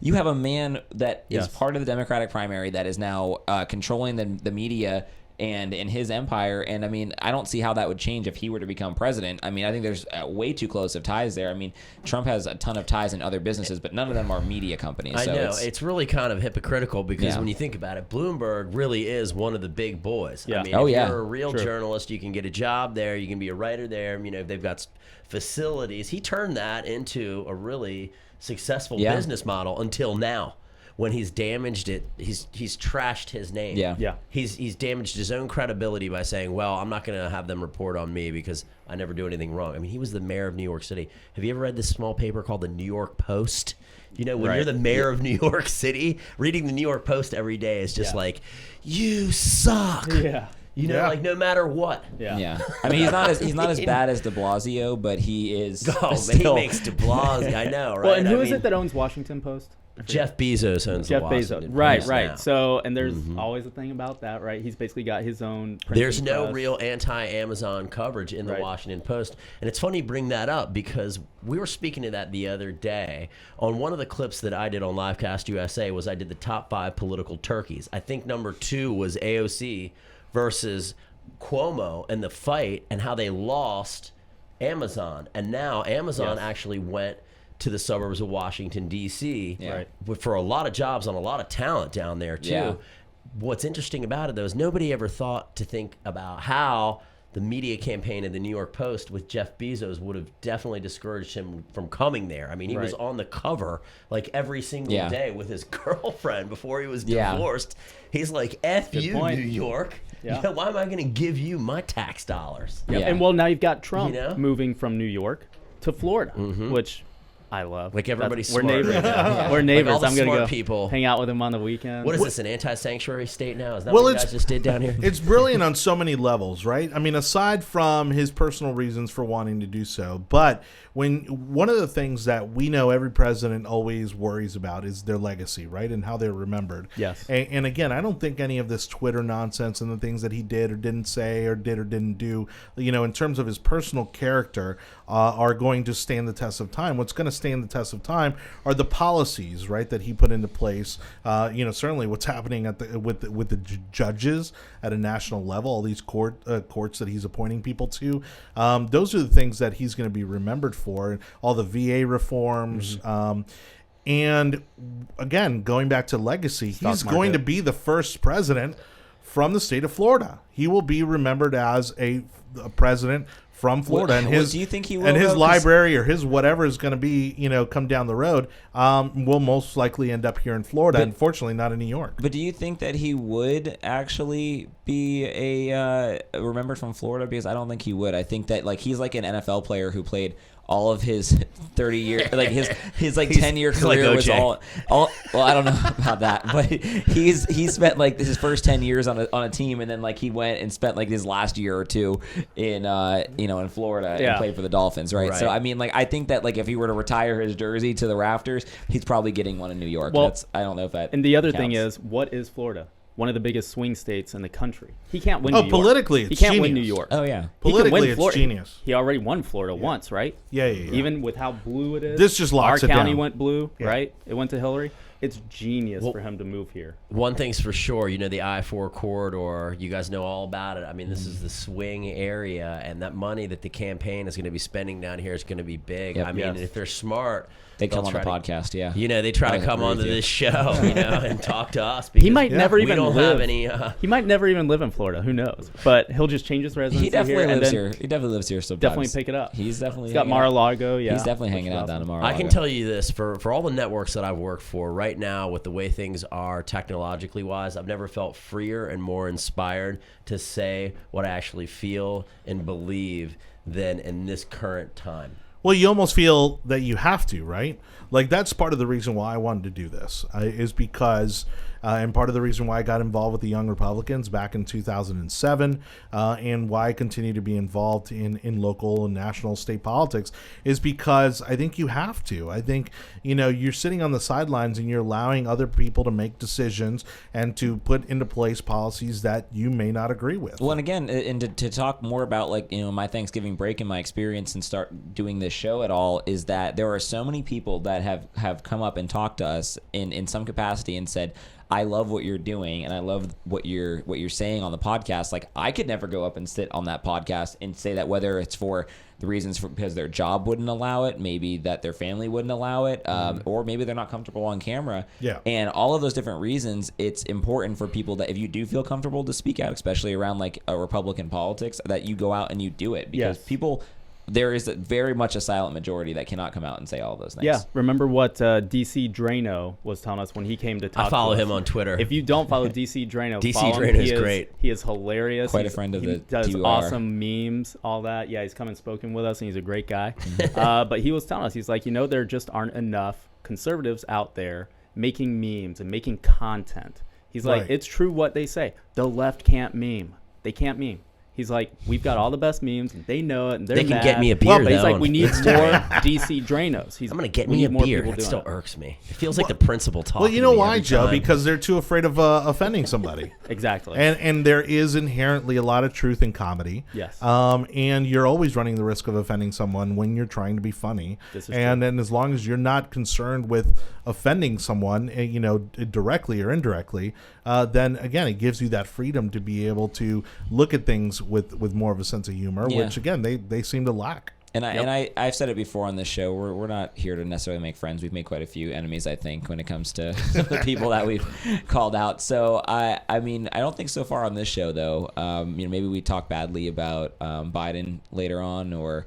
you have a man that is Yes. part of the Democratic primary that is now controlling the media and in his empire. And I mean, I don't see how that would change if he were to become president. I mean, I think there's way too close of ties there. I mean, Trump has a ton of ties in other businesses, but none of them are media companies. I So know. It's really kind of hypocritical because Yeah. when you think about it, Bloomberg really is one of the big boys. Yeah. I mean, Oh, if yeah. you're a real True. journalist, you can get a job there, you can be a writer there. You know, they've got facilities. He turned that into a really successful Yeah. business model until now. When he's damaged it, he's trashed his name. Yeah. Yeah. He's damaged his own credibility by saying, well, I'm not going to have them report on me because I never do anything wrong. I mean, he was the mayor of New York City. Have you ever read this small paper called the New York Post? You know, when Right. you're the mayor of New York City, reading the New York Post every day is just Yeah. like, you suck. Yeah. You know, Yeah. like no matter what. yeah. I mean, he's not as bad as De Blasio, but he is. Oh, man, he still, makes de Blasio. I know, right? Well, and who I is mean, it that owns Washington Post? Jeff Bezos owns the Washington Post now. So, and there's always a thing about that, right? He's basically got his own. There's no real anti-Amazon coverage in the Washington Post. And it's funny you bring that up because we were speaking to that the other day. On one of the clips that I did on Livecast USA was I did the top 5 political turkeys. I think number 2 was AOC versus Cuomo and the fight and how they lost Amazon. And now Amazon actually went to the suburbs of Washington, D.C. For a lot of jobs on a lot of talent down there, too. Yeah. What's interesting about it, though, is nobody ever thought to think about how the media campaign of the New York Post with Jeff Bezos would have definitely discouraged him from coming there. I mean, he was on the cover like every single day with his girlfriend before he was divorced. He's like, F Good you, point. New York. Yeah. Why am I going to give you my tax dollars? And well, now you've got Trump moving from New York to Florida, which I love. Like everybody's smart. We're neighbors. Right We're neighbors. Like I'm going to go people. hang out with him on the weekend. What is this, an anti-sanctuary state now? Is that what you guys just did down here? It's brilliant on so many levels, right? I mean, aside from his personal reasons for wanting to do so, but one of the things that we know every president always worries about is their legacy, right? And how they're remembered. Yes. And again, I don't think any of this Twitter nonsense and the things that he did or didn't say or did or didn't do, in terms of his personal character, are going to stand the test of time. What's going to stand the test of time are the policies, right, that he put into place. Certainly what's happening with the judges at a national level, all these courts that he's appointing people to. Those are the things that he's going to be remembered for. All the VA reforms. And again, going back to legacy, he's going to be the first president from the state of Florida. He will be remembered as a president from Florida, and his do you think he will, and his library or his whatever is going to be, come down the road, will most likely end up here in Florida. Unfortunately, not in New York. But do you think that he would actually be remembered from Florida? Because I don't think he would. I think that he's like an NFL player who played all of his 30 years, like his 10-year career like was all. Well, I don't know about that, but he spent his first 10 years on a team, and then he went and spent his last year or two in in Florida and played for the Dolphins, right? So I mean, I think that if he were to retire his jersey to the rafters, he's probably getting one in New York. Well, I don't know if that. And the other thing is, what is Florida? One of the biggest swing states in the country. He can't win New York. Politically, it's he can't genius. win New York. Oh, yeah. Politically, it's genius. He already won Florida once, right? Yeah. Even with how blue it is. This just locks it down. Our county went blue, right? It went to Hillary. It's genius for him to move here. One thing's for sure, the I-4 corridor, you guys know all about it. I mean, this is the swing area, and that money that the campaign is going to be spending down here is going to be big. Yep. I mean, if they're smart, they come on the podcast, they try to come onto this show, and talk to us. He might never even live. Have any. He might never even live in Florida. Who knows? But he'll just change his residency. He definitely lives here. He definitely lives here sometimes. Definitely pick it up. He's got Mar-a-Lago. Yeah, he's definitely hanging out down in Mar-a-Lago. I can tell you this for all the networks that I've worked for right now, with the way things are technologically wise, I've never felt freer and more inspired to say what I actually feel and believe than in this current time. Well, you almost feel that you have to, right? That's part of the reason why I wanted to do this, is because, and part of the reason why I got involved with the Young Republicans back in 2007, and why I continue to be involved in local and national state politics, is because I think you have to. I think, you're sitting on the sidelines and you're allowing other people to make decisions and to put into place policies that you may not agree with. Well, and again, and to talk more about my Thanksgiving break and my experience and start doing this show at all, is that there are so many people that have come up and talked to us in some capacity and said, I love what you're doing and I love what you're saying on the podcast. I could never go up and sit on that podcast and say that, whether it's for the reasons because their job wouldn't allow it, maybe that their family wouldn't allow it, or maybe they're not comfortable on camera. Yeah. And all of those different reasons, it's important for people that if you do feel comfortable to speak out, especially around a Republican politics, that you go out and you do it, because people. There is very much a silent majority that cannot come out and say all those things. Yeah, remember what DC Drano was telling us when he came to talk. I follow him on Twitter. If you don't follow DC Drano, DC Drano is great. He is hilarious. Quite a friend of the does TUR. Awesome memes, all that. Yeah, he's come and spoken with us, and he's a great guy. But he was telling us, he's like, there just aren't enough conservatives out there making memes and making content. He's like, it's true what they say. The left can't meme. They can't meme. He's like, we've got all the best memes, and they know it, and they're They can mad. get me a beer, But he's though, like, we on need more Instagram. DC Dranos. I'm gonna get we me need a more beer. people That doing still it. irks me. It feels like the principal talking. Well, you know to me why, every Joe? time. Because they're too afraid of offending somebody. Exactly. And there is inherently a lot of truth in comedy. Yes. And you're always running the risk of offending someone when you're trying to be funny. This is and true. then as long as you're not concerned with offending someone, directly or indirectly, then again, it gives you that freedom to be able to look at things with more of a sense of humor, Yeah. which again they seem to lack. And I've said it before on this show. We're not here to necessarily make friends. We've made quite a few enemies, I think, when it comes to the people that we've called out. So I mean, I don't think so far on this show though. Maybe we talk badly about Biden later on, or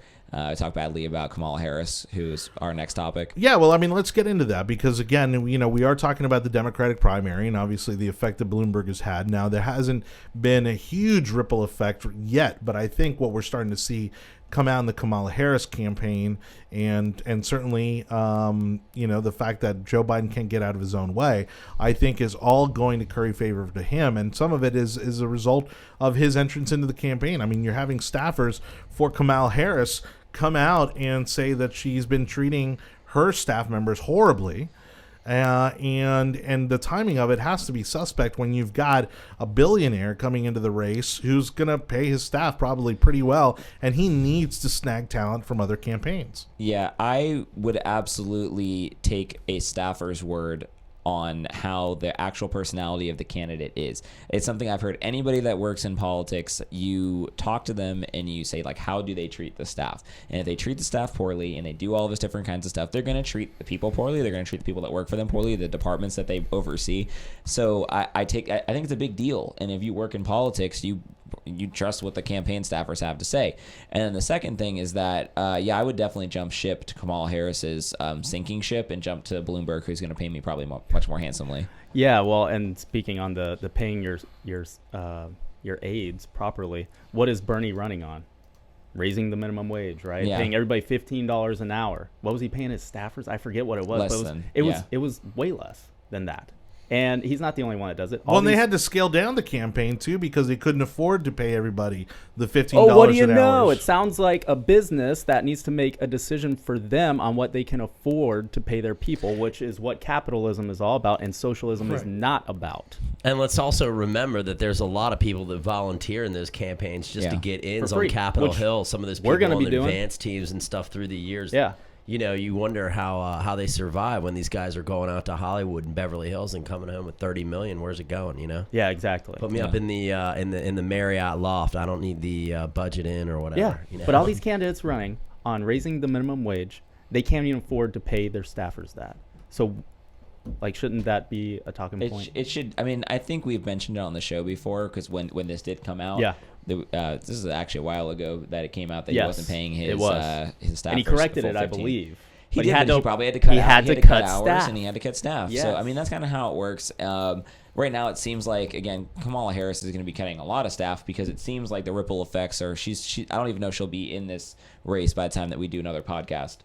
talk badly about Kamala Harris, who's our next topic. Yeah, well, I mean, let's get into that because, again, we are talking about the Democratic primary and obviously the effect that Bloomberg has had. Now, there hasn't been a huge ripple effect yet, but I think what we're starting to see come out in the Kamala Harris campaign and certainly, the fact that Joe Biden can't get out of his own way, I think is all going to curry favor to him. And some of it is a result of his entrance into the campaign. I mean, you're having staffers for Kamala Harris come out and say that she's been treating her staff members horribly. And the timing of it has to be suspect when you've got a billionaire coming into the race who's going to pay his staff probably pretty well, and he needs to snag talent from other campaigns. Yeah, I would absolutely take a staffer's word on how the actual personality of the candidate is. It's something I've heard anybody that works in politics, you talk to them and you say, like, how do they treat the staff? And if they treat the staff poorly and they do all this different kinds of stuff, they're going to treat the people poorly. They're going to treat the people that work for them poorly, the departments that they oversee. So I think it's a big deal. And if you work in politics, you trust what the campaign staffers have to say. And then the second thing is that, I would definitely jump ship to Kamala Harris's sinking ship and jump to Bloomberg, who's going to pay me probably much more handsomely. Yeah, well, and speaking on the paying your aides properly, what is Bernie running on? Raising the minimum wage, right? Yeah. Paying everybody $15 an hour. What was he paying his staffers? I forget what it was. It was way less than that. And he's not the only one that does it. Well, and they had to scale down the campaign, too, because they couldn't afford to pay everybody the $15 an hour. Oh, what do you know? It sounds like a business that needs to make a decision for them on what they can afford to pay their people, which is what capitalism is all about and socialism is not about. And let's also remember that there's a lot of people that volunteer in those campaigns just to get ins on Capitol Hill. Some of those people on the advance teams and stuff through the years. Yeah. You wonder how they survive when these guys are going out to Hollywood and Beverly Hills and coming home with $30 million. Where's it going? Yeah, exactly. Put me up in the Marriott loft. I don't need the budget in or whatever. Yeah, but all these candidates running on raising the minimum wage, they can't even afford to pay their staffers that. So, shouldn't that be a talking point? It should. I mean, I think we've mentioned it on the show before because when this did come out, this is actually a while ago that it came out that he wasn't paying his staff. And he corrected it, I believe. He but did. He probably had to cut. He had to cut hours, staff. And he had to cut staff. Yes. So I mean, that's kind of how it works. Right now, it seems like again, Kamala Harris is going to be cutting a lot of staff because it seems like the ripple effects are. I don't even know if she'll be in this race by the time that we do another podcast.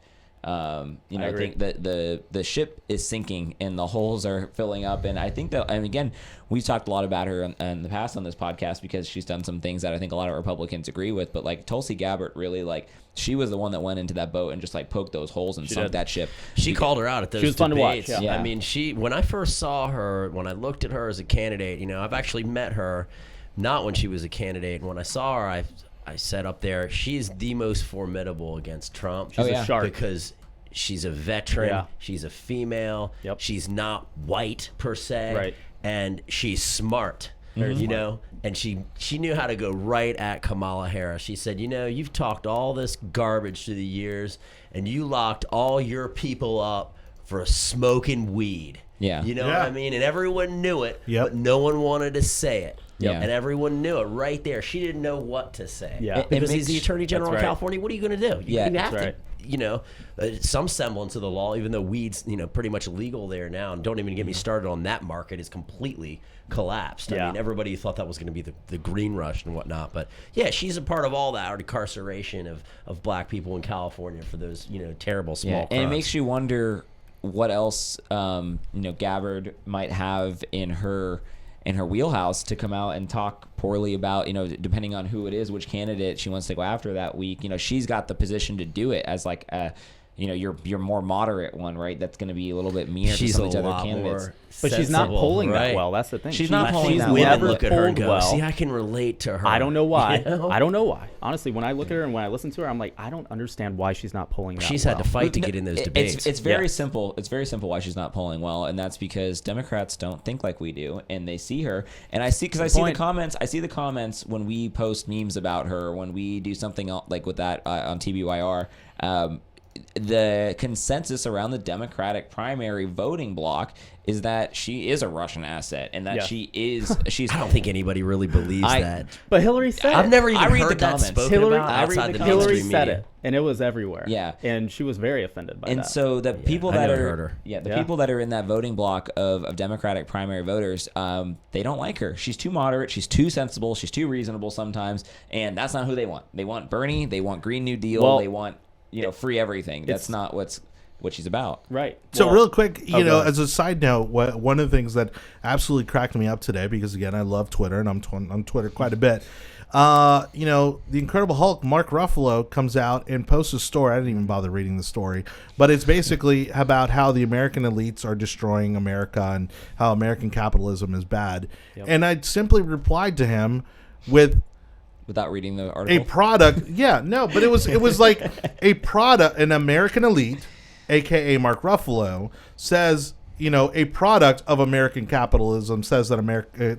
I think that the ship is sinking and the holes are filling up, and I think that, and again, we've talked a lot about her in the past on this podcast because she's done some things that I think a lot of Republicans agree with, but like Tulsi Gabbard really, like, she was the one that went into that boat and just like poked those holes and sunk that ship. She called her out at those debates. Fun to watch, yeah. I mean, when I first saw her, when I looked at her as a candidate, I've actually met her not when she was a candidate, and when I saw her, I said up there, she's the most formidable against Trump. She's a shark. Because she's a veteran. Yeah. She's a female. Yep. She's not white per se. Right. And she's smart. Very smart. And she knew how to go right at Kamala Harris. She said, you've talked all this garbage through the years, and you locked all your people up for smoking weed. Yeah. You know what I mean? And everyone knew it, but no one wanted to say it. Yeah. And everyone knew it right there. She didn't know what to say. Yeah. Because he's the Attorney General of California. What are you going to do? You have to, some semblance of the law, even though weed's, pretty much legal there now. And don't even get me started on that market. It's completely collapsed. Yeah. I mean, everybody thought that was going to be the green rush and whatnot. But, yeah, she's a part of all that incarceration of black people in California for those, terrible small crimes. And it makes you wonder what else, Gabbard might have in her in her wheelhouse to come out and talk poorly about, depending on who it is, which candidate she wants to go after that week. She's got the position to do it as like your more moderate one, right? That's going to be a little bit meaner to some of these other candidates. But she's not polling that well. That's the thing. She's not polling that well. Women never look at her and go, well. see, I can relate to her. I don't know why. I don't know why. Honestly, when I look at her and when I listen to her, I'm like, I don't understand why she's not polling that She's well. had to fight to get in those debates. It's very simple. It's very simple why she's not polling well, and that's because Democrats don't think like we do, and they see her. And I see the comments. I see the comments when we post memes about her, when we do something like with that on TBYR. The consensus around the Democratic primary voting bloc is that she is a Russian asset, and that she's. I don't think anybody really believes that. But Hillary said I've it. never even I read heard the that comments. spoken about outside the Hillary mainstream said media. it, and it was everywhere. Yeah, and she was very offended by that. And so the people I that never are heard her. people that are in that voting bloc of Democratic primary voters, they don't like her. She's too moderate. She's too sensible. She's too reasonable sometimes, and that's not who they want. They want Bernie. They want Green New Deal. They want free everything. That's not what she's about. Right. So real quick, as a side note, one of the things that absolutely cracked me up today, because again, I love Twitter and I'm on Twitter quite a bit. The Incredible Hulk, Mark Ruffalo, comes out and posts a story. I didn't even bother reading the story, but it's basically about how the American elites are destroying America and how American capitalism is bad. Yep. And I simply replied to him without reading the article. A product, but it was like a product, an American elite, aka Mark Ruffalo, says, a product of American capitalism says that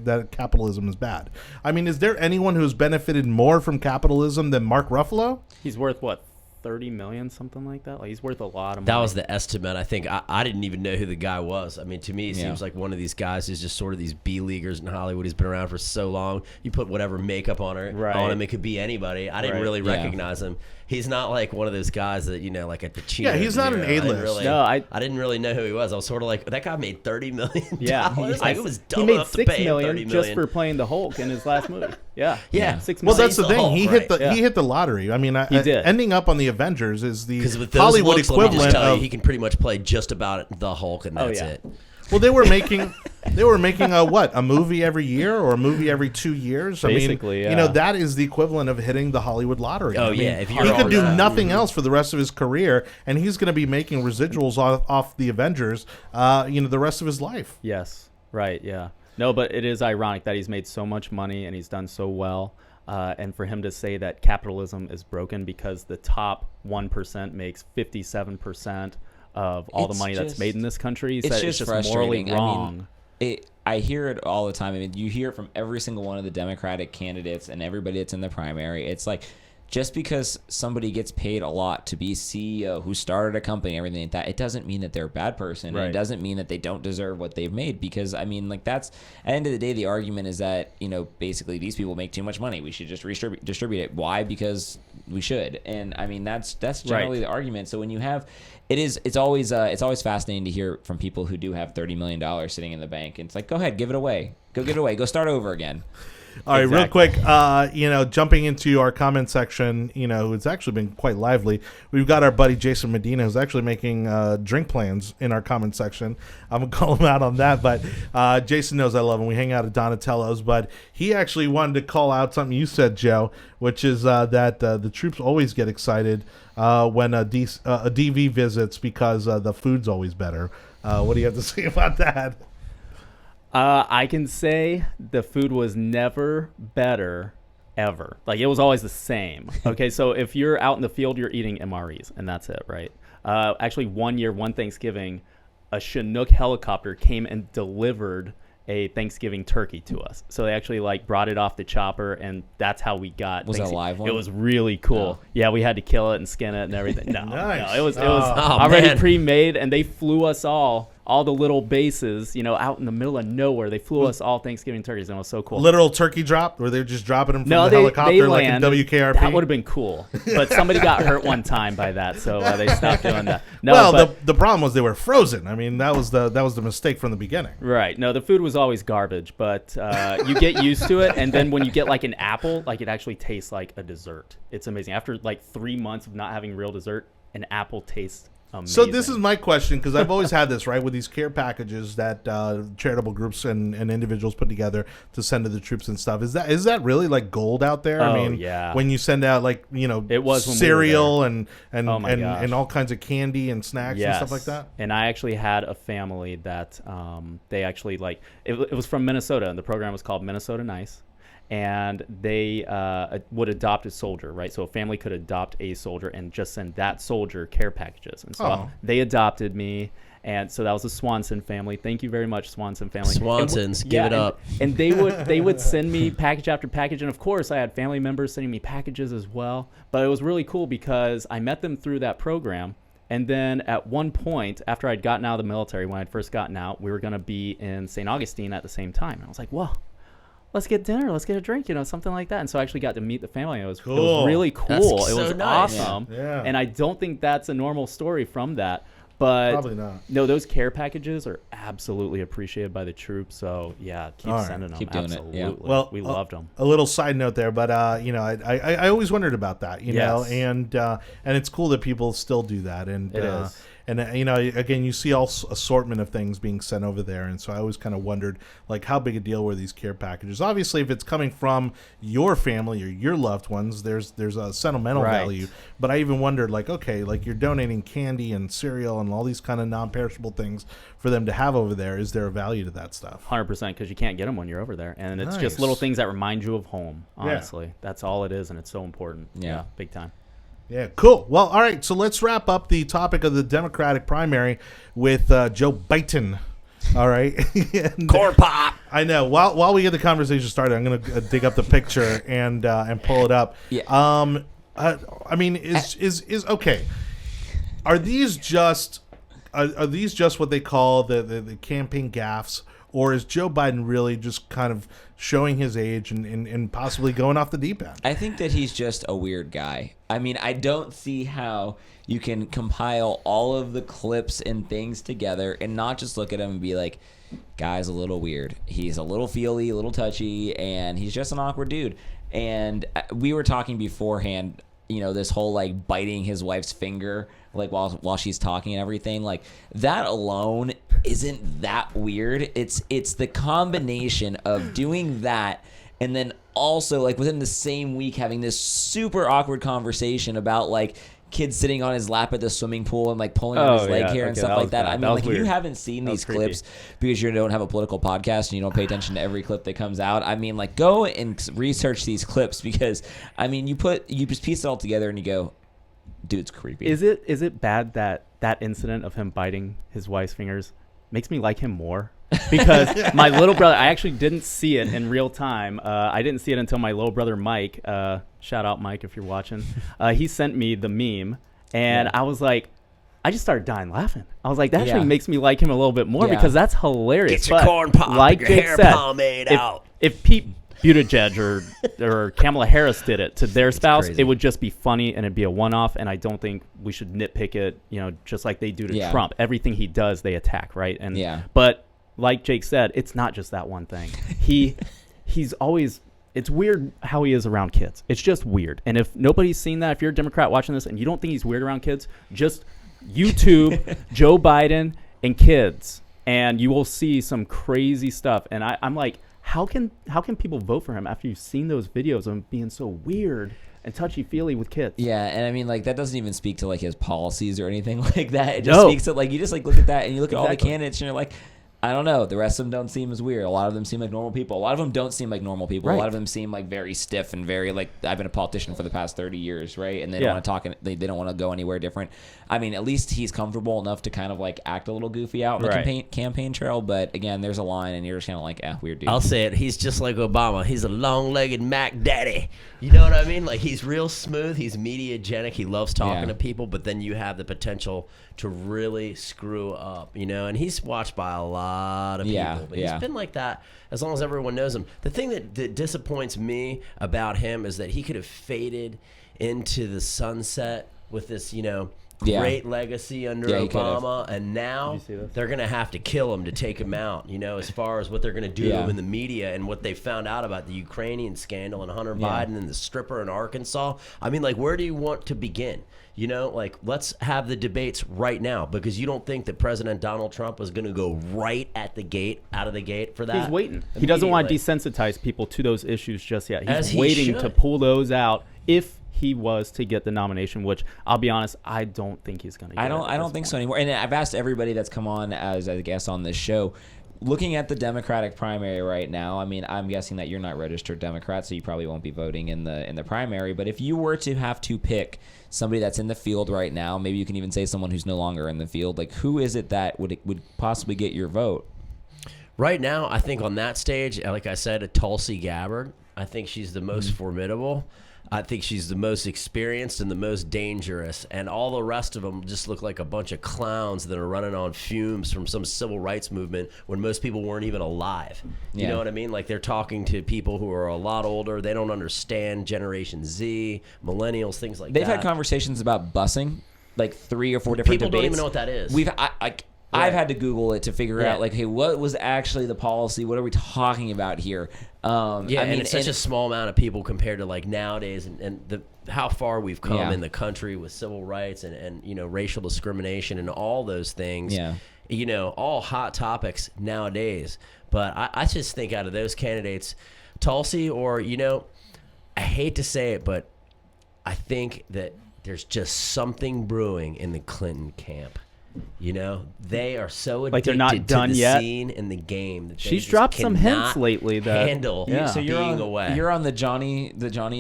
that capitalism is bad. I mean, is there anyone who's benefited more from capitalism than Mark Ruffalo? He's worth what? 30 million, something like that. Like, he's worth a lot of money. That was the estimate. I think I didn't even know who the guy was. I mean, to me, he seems like one of these guys who's just sort of these B-leaguers in Hollywood. He's been around for so long. You put whatever makeup on him, it could be anybody. I didn't really recognize him. He's not like one of those guys that, like at the Pacino. Yeah, he's not an A-list. I didn't really know who he was. I was sort of like, that guy made $30 million. Yeah, it was dumb he made enough to pay $6 him $30 million million just for playing the Hulk in his last movie. Yeah, $6 million. Well, that's the thing. Hulk, he hit the lottery. I mean, he did. Ending up on the Avengers is the with Hollywood looks, let me just equivalent tell you, of. he can pretty much play just about the Hulk, and that's it. Well, they were making a movie every year or a movie every 2 years. Basically, that is the equivalent of hitting the Hollywood lottery. Oh, yeah. If you're he could do nothing else for the rest of his career, and he's going to be making residuals off the Avengers, the rest of his life. Yes. Right. Yeah. No, but it is ironic that he's made so much money and he's done so well. And for him to say that capitalism is broken because the top 1% makes 57% of all the money that's made in this country, it's just morally wrong. I hear it all the time. I mean, you hear it from every single one of the Democratic candidates and everybody that's in the primary. It's like, just because somebody gets paid a lot to be CEO, who started a company, everything like that, it doesn't mean that they're a bad person. Right. And it doesn't mean that they don't deserve what they've made. Because, I mean, like, that's, at the end of the day, the argument is that, basically these people make too much money. We should just distribute it. Why? Because we should. And, I mean, that's generally the argument. So when you have, it's always fascinating to hear from people who do have $30 million sitting in the bank. And it's like, go ahead, give it away. Go give it away. Go start over again. All right, real quick, jumping into our comment section, it's actually been quite lively. We've got our buddy Jason Medina, who's actually making drink plans in our comment section. I'm going to call him out on that, but Jason knows I love him. We hang out at Donatello's, but he actually wanted to call out something you said, Joe, which is that the troops always get excited when a DV visits because the food's always better. What do you have to say about that? I can say the food was never better ever. Like, it was always the same. Okay, so if you're out in the field, you're eating MREs, and that's it, right? Actually, one Thanksgiving, a Chinook helicopter came and delivered a Thanksgiving turkey to us. So they actually brought it off the chopper, and that's how we got. Was it a live one? It was really cool. No. Yeah, we had to kill it and skin it and everything. No, nice. No, it was already pre-made, and they flew us all the little bases, out in the middle of nowhere. They flew us all Thanksgiving turkeys, and it was so cool. Literal turkey drop, where they're just dropping them from the they helicopter like in landed. WKRP? That would have been cool, but somebody got hurt one time by that, so they stopped doing that. The problem was they were frozen. I mean, that was the mistake from the beginning. Right. No, the food was always garbage, but you get used to it, and then when you get an apple, it actually tastes like a dessert. It's amazing. After 3 months of not having real dessert, an apple tastes amazing. So this is my question, because I've always had this, right, with these care packages that charitable groups and individuals put together to send to the troops and stuff. Is that really like gold out there? I mean, yeah. When you send out like, it was when cereal we and all kinds of candy and snacks and stuff like that. And I actually had a family that they actually it was from Minnesota, and the program was called Minnesota Nice. And they would adopt a soldier, right? So a family could adopt a soldier and just send that soldier care packages. And so they adopted me. And so that was the Swanson family. Thank you very much, Swanson family. Swansons, give it up. And they would send me package after package. And of course, I had family members sending me packages as well. But it was really cool because I met them through that program. And then at one point, after I'd gotten out of the military, when I'd first gotten out, we were going to be in St. Augustine at the same time. And I was like, whoa. Let's get dinner. Let's get a drink, something like that. And so I actually got to meet the family. It was really cool. That's it was so nice. awesome. Yeah. And I don't think that's a normal story from that. But probably not. No, those care packages are absolutely appreciated by the troops. So yeah, keep sending them. Keep doing absolutely. it. Yeah. Well, we loved them. A little side note there, but I always wondered about that, know, and it's cool that people still do that, and it is. And again, you see all assortment of things being sent over there, and so I always kind of wondered, like, how big a deal were these care packages? Obviously, if it's coming from your family or your loved ones, there's a sentimental value. But I even wondered, like, okay, like you're donating candy and cereal and all these kind of non-perishable things for them to have over there. Is there a value to that stuff? 100%, because you can't get them when you're over there, and it's just little things that remind you of home. Honestly, that's all it is, and it's so important. Yeah, big time. Yeah, cool. Well, all right, so let's wrap up the topic of the Democratic primary with Joe Biten. All right. Corn pop. I know. While we get the conversation started, I'm going to dig up the picture and pull it up. Yeah. I mean, is okay. Are these just what they call the campaign gaffes? Or is Joe Biden really just kind of showing his age and possibly going off the deep end? I think that he's just a weird guy. I mean, I don't see how you can compile all of the clips and things together and not just look at him and be like, guy's a little weird. He's a little feely, a little touchy, and he's just an awkward dude. And we were talking beforehand, this whole like biting his wife's finger like while she's talking and everything, like that alone isn't that weird. It's the combination of doing that and then also like within the same week having this super awkward conversation about like kids sitting on his lap at the swimming pool and like pulling on his leg here and stuff like that. I mean, like if you haven't seen these clips because you don't have a political podcast and you don't pay attention to every clip that comes out, I mean, like go and research these clips because I mean, you just piece it all together and you go, dude's creepy. Is it bad that incident of him biting his wife's fingers makes me like him more? Because my little brother, I actually didn't see it in real time. I didn't see it until my little brother Mike, shout out Mike if you're watching, he sent me the meme, and I was like, I just started dying laughing. I was like, that actually makes me like him a little bit more because that's hilarious. Get your corn pop, like your Jake hair said, pomade out. If Pete Buttigieg or Kamala Harris did it to their spouse, crazy. it would just be funny and it'd be a one-off, and I don't think we should nitpick it, just like they do to Trump. Everything he does, they attack, right? But like Jake said, it's not just that one thing. He's always, it's weird how he is around kids. It's just weird. And if nobody's seen that, if you're a Democrat watching this and you don't think he's weird around kids, just YouTube Joe Biden and kids, and you will see some crazy stuff. And I'm like, how can people vote for him after you've seen those videos of him being so weird and touchy-feely with kids? Yeah, and I mean, like, that doesn't even speak to, like, his policies or anything like that. It just speaks to, like, you just, like, look at that and you look at all the candidates and you're like, I don't know. The rest of them don't seem as weird. A lot of them seem like normal people. A lot of them don't seem like normal people. Right. A lot of them seem like very stiff and very like, I've been a politician for the past 30 years, right? And they don't want to talk. They don't want to go anywhere different. I mean, at least he's comfortable enough to kind of like act a little goofy out in the campaign trail. But again, there's a line, and you're just kind of like, weird dude. I'll say it. He's just like Obama. He's a long-legged Mac Daddy. You know what I mean? Like, he's real smooth. He's mediagenic. He loves talking to people. But then you have the potential to really screw up, and he's watched by a lot of people. But he's been like that as long as everyone knows him. The thing that disappoints me about him is that he could have faded into the sunset with this, great legacy under Obama, and now see this? they're going to have to kill him to take him out, as far as what they're going to do to him in the media and what they found out about the Ukrainian scandal and Hunter Biden and the stripper in Arkansas. I mean, like, where do you want to begin? Let's have the debates right now, because you don't think that President Donald Trump was going to go right out of the gate for that? He's waiting. He doesn't want to desensitize people to those issues just yet. He's He waiting should. to pull those out if he was to get the nomination, which I'll be honest, I don't think he's going to get. I don't think so anymore. And I've asked everybody that's come on as a guest on this show, looking at the Democratic primary right now, I mean, I'm guessing that you're not registered Democrat, so you probably won't be voting in the primary. But if you were to have to pick somebody that's in the field right now, maybe you can even say someone who's no longer in the field, like, who is it that would possibly get your vote? Right now, I think on that stage, like I said, a Tulsi Gabbard. I think she's the most formidable. I think she's the most experienced and the most dangerous, and all the rest of them just look like a bunch of clowns that are running on fumes from some civil rights movement when most people weren't even alive. You know what I mean? Like, they're talking to people who are a lot older. They don't understand Generation Z, millennials, things like that. They've had conversations about busing, like 3 or 4 different People debates. don't even know what that is. I've had to Google it to figure out, like, hey, what was actually the policy? What are we talking about here? And it's such a small amount of people compared to, like, nowadays and how far we've come in the country with civil rights and racial discrimination and all those things. All hot topics nowadays. But I just think out of those candidates, Tulsi or, I hate to say it, but I think that there's just something brewing in the Clinton camp. They are so addicted they're not done to the yet. scene and the game that She's they dropped just some cannot hints lately that handle So being away. You're on the Johnny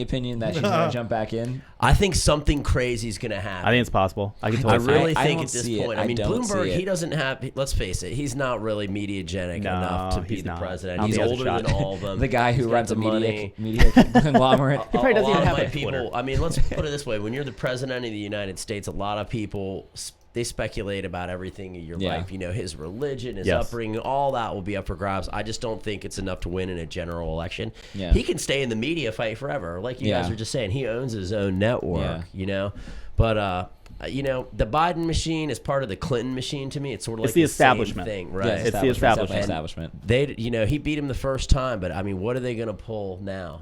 opinion that she's going to jump back in? I think something crazy is going to happen. I think it's possible. I can I totally see really it. think don't at this see it. point. I I mean, don't see Bloomberg, it. he doesn't have. Let's face it, he's not really mediagenic No, enough to be he's the not. president. I don't He's think he has a older shot. than all of them. The guy who He's got runs the a money. media conglomerate. He probably doesn't a even lot have of a Twitter. people. I mean, let's put it this way: when you're the president of the United States, a lot of people they speculate about everything in your life. His religion, his upbringing, all that will be up for grabs. I just don't think it's enough to win in a general election. He can stay in the media fight forever, like you guys were just saying. He owns his own network, But the Biden machine is part of the Clinton machine to me. It's sort of like the the establishment. same thing, right? Yeah, It's the establishment. They, he beat him the first time, but I mean, what are they going to pull now?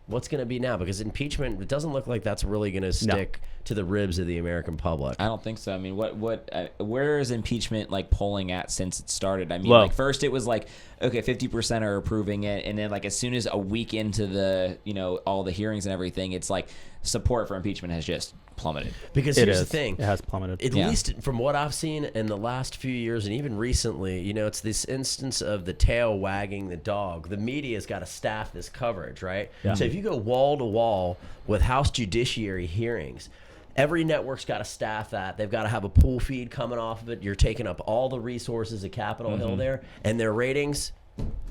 What's going to be now? Because impeachment, it doesn't look like that's really going to stick to the ribs of the American public. I don't think so. I mean, where is impeachment like polling at since it started? I mean, Low. like first it was like, okay, 50% are approving it, and then like as soon as a week into the all the hearings and everything, it's like support for impeachment has just plummeted. Because It here's is. the thing. It has plummeted. At least from what I've seen in the last few years and even recently, it's this instance of the tail wagging the dog. The media's got to staff this coverage, right? Yeah. So if you go wall to wall with House Judiciary hearings, every network's got to staff that. They've got to have a pool feed coming off of it. You're taking up all the resources of Capitol Hill there, and their ratings,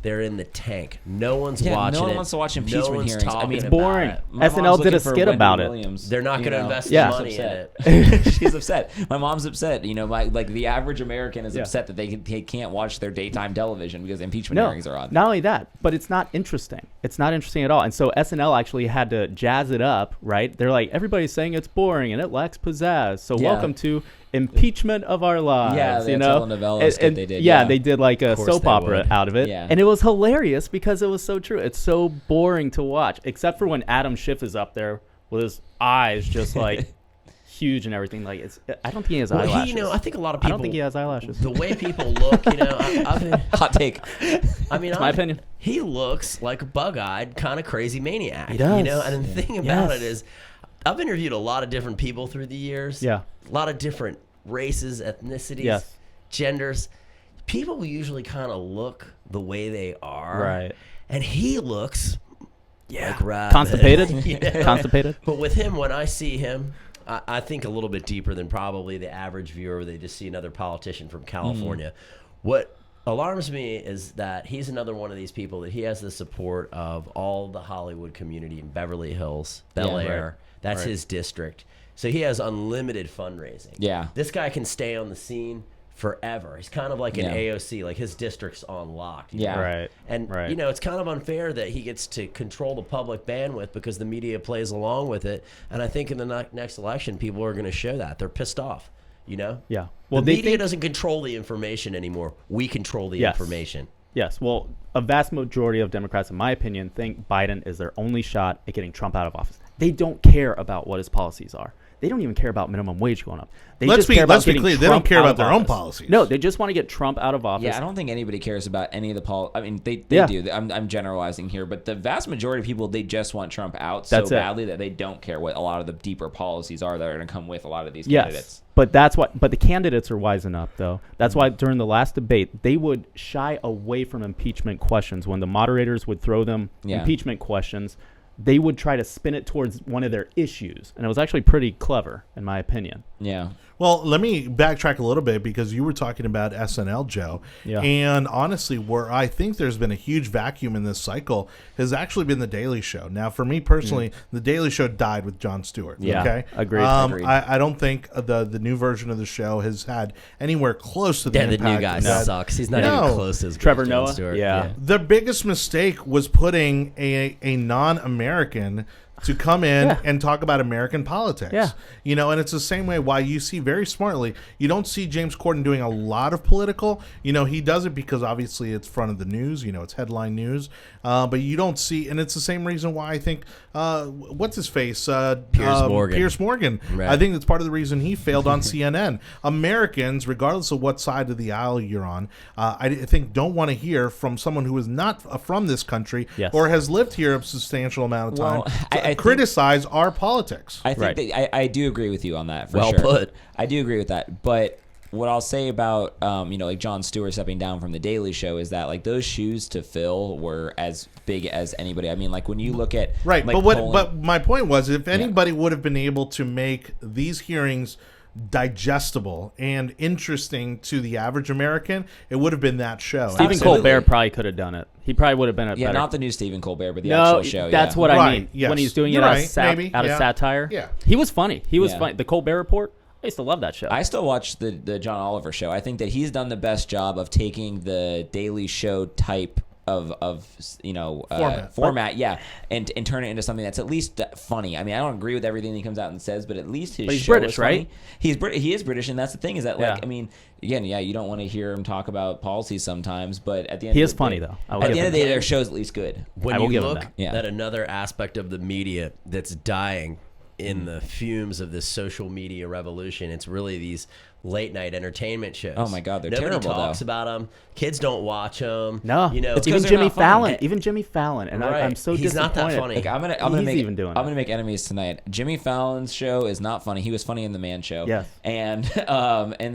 they're in the tank. No one's watching no one it. wants to watch No impeachment one's hearings. I talking mean, It's about boring. it. My SNL mom's did looking a for skit Wendy about it. Williams, They're not going to invest She's their money upset. in it. She's upset. My mom's upset. Like the average American is upset that they can't watch their daytime television because impeachment hearings are on. Not only that, but it's not interesting. It's not interesting at all. And so SNL actually had to jazz it up, right? They're like, everybody's saying it's boring and it lacks pizzazz. So welcome to impeachment of our lives. Yeah, the telenovela skit they did. Yeah, they did like a course soap they opera would. out of it. Yeah. And it was hilarious because it was so true. It's so boring to watch, except for when Adam Schiff is up there with his eyes just like huge and everything. Like I don't think he has eyelashes. I think a lot of I people. don't think he has eyelashes. The way people look, Hot take. I mean, my opinion. He looks like a bug-eyed, kind of crazy maniac. He does. And the thing about Yes. it is, I've interviewed a lot of different people through the years. Yeah. A lot of different races, ethnicities, genders. People usually kind of look the way they are. Right. And he looks like rabbit. Constipated? Constipated? But with him, when I see him, I think a little bit deeper than probably the average viewer. They just see another politician from California. What alarms me is that he's another one of these people that he has the support of all the Hollywood community in Beverly Hills, Bel Air. right. That's his district. So he has unlimited fundraising. Yeah. This guy can stay on the scene forever. He's kind of like an Yeah. AOC, like his district's on lock. you Yeah. know? Right. And, Right. you know, it's kind of unfair that he gets to control the public bandwidth because the media plays along with it. And I think in the next election, people are going to show that. They're pissed off, you know? Yeah. Well, Well, the they media think, doesn't control the information anymore. We control the Yes. information. yes. Well, a vast majority of Democrats, in my opinion, think Biden is their only shot at getting Trump out of office. They don't care about what his policies are. They don't even care about minimum wage going up. They Let's just be- care about let's be getting clear, they don't Trump care out about of their own office. policies. No, they just want to get Trump out of office. Yeah, I don't think anybody cares about any of the I mean, they Yeah. do. I'm generalizing here, but the vast majority of people, they just want Trump out That's so it. badly that they don't care what a lot of the deeper policies are that are going to come with a lot of these Yes, candidates. but that's what. But the candidates are wisen up, though. That's why during the last debate, they would shy away from impeachment questions when the moderators would throw them Yeah. impeachment questions. They would try to spin it towards one of their issues, and it was actually pretty clever, in my opinion. Yeah. Well, let me backtrack a little bit because you were talking about SNL, Joe. Yeah. And honestly, where I think there's been a huge vacuum in this cycle has actually been The Daily Show. Now, for me personally, The Daily Show died with Jon Stewart. Yeah, Okay? agreed. Agreed. I don't think the new version of the show has had anywhere close to the Yeah, the impact new guy that- sucks. He's not No. even close as good Trevor as Jon Noah? Stewart. Yeah. The biggest mistake was putting a non-American to come in Yeah. and talk about American politics. Yeah. You know, and it's the same way why you see very smartly, you don't see James Corden doing a lot of political. You know, he does it because obviously it's front of the news, you know, it's headline news. But you don't see, and it's the same reason why I think, what's his face? Piers Morgan. Piers Morgan. Right. I think that's part of the reason he failed on CNN. Americans, regardless of what side of the aisle you're on, I think don't want to hear from someone who is not from this country Yes. or has lived here a substantial amount of time Well, I think- criticize our politics. I think Right. that I do agree with you on that for Well sure. put. I do agree with that. But what I'll say about like Jon Stewart stepping down from the Daily Show is that like those shoes to fill were as big as anybody. I mean, like when you look at Right, like, but my point was, if anybody would have been able to make these hearings digestible and interesting to the average American, it would have been that show. Stephen Absolutely. Colbert probably could have done it. He probably would have been a yeah, better. not the new Stephen Colbert, but the no, actual show. that's yeah. what I Right, mean. yes. When he's doing You're it right, out maybe, of yeah. satire. Yeah. He was funny. He was Yeah. funny. The Colbert Report. I used to love that show. I still watch the John Oliver show. I think that he's done the best job of taking the Daily Show type of format, yeah, and turn it into something that's at least funny. I mean, I don't agree with everything he comes out and says, but at least his But he's show British, is funny. right? He is British, and that's the thing is that like Yeah. I mean, again, yeah, you don't want to hear him talk about policies sometimes, but at the end He of is the funny, day, though. I will At give the end of him the day, that. their show's at least good. When I will you give him look that. Yeah. at another aspect of the media that's dying in the fumes of this social media revolution, it's really these late night entertainment shows. Oh my God, they're Nobody terrible, talks though. about them. Kids don't watch them. no, you know, It's even 'cause they're Jimmy not funny. Fallon. Even Jimmy Fallon, and Right. I'm so He's not disappointed. that funny. Like, I'm gonna He's make even doing I'm it. gonna make enemies tonight. Jimmy Fallon's show is not funny. He was funny in the Man Show. Yes. And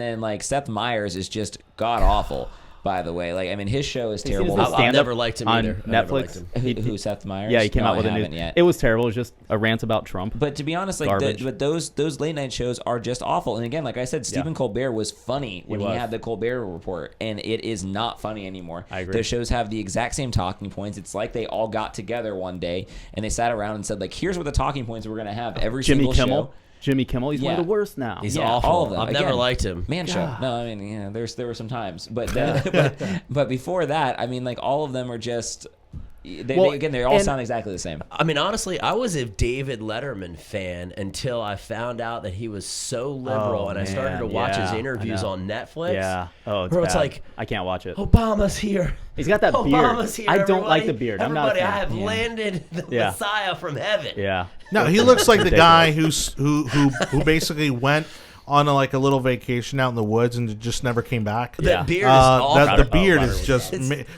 then like Seth Meyers is just god awful. By the way, like I mean his show is seen terrible. his I've stand-up never liked him on either. I've never liked Netflix? him. Who Seth Meyers? Yeah, he came No, out with I a new. haven't yet. It was terrible. It was just a rant about Trump. But to be honest, like Garbage. but those late night shows are just awful. And again, like I said, Stephen Colbert was funny when he was. had the Colbert Report, and it is not funny anymore. I agree. Those shows have the exact same talking points. It's like they all got together one day and they sat around and said, like, here's what the talking points we're gonna have every Jimmy single Kimmel. show. Jimmy Kimmel. He's one Yeah. of the worst now. He's Yeah, awful. all of them. I've never Again, liked him. Man show. God. No, I mean, yeah, there were some times, but but before that, I mean, like all of them are just. They all and- sound exactly the same. I mean, honestly, I was a David Letterman fan until I found out that he was so liberal, Oh, and I started man, to watch his yeah, I interviews know. on Netflix. Yeah. Oh, it's where it's bad. like, I can't watch it. Obama's here. He's got that beard. Obama's here. I don't like everybody. the beard. I'm not a Everybody, fan. I have Yeah. landed the Yeah. Messiah from heaven. Yeah. No, he looks like the guy who basically went on a little vacation out in the woods and just never came back. Yeah. That beard is awful. The beard Crowder is was just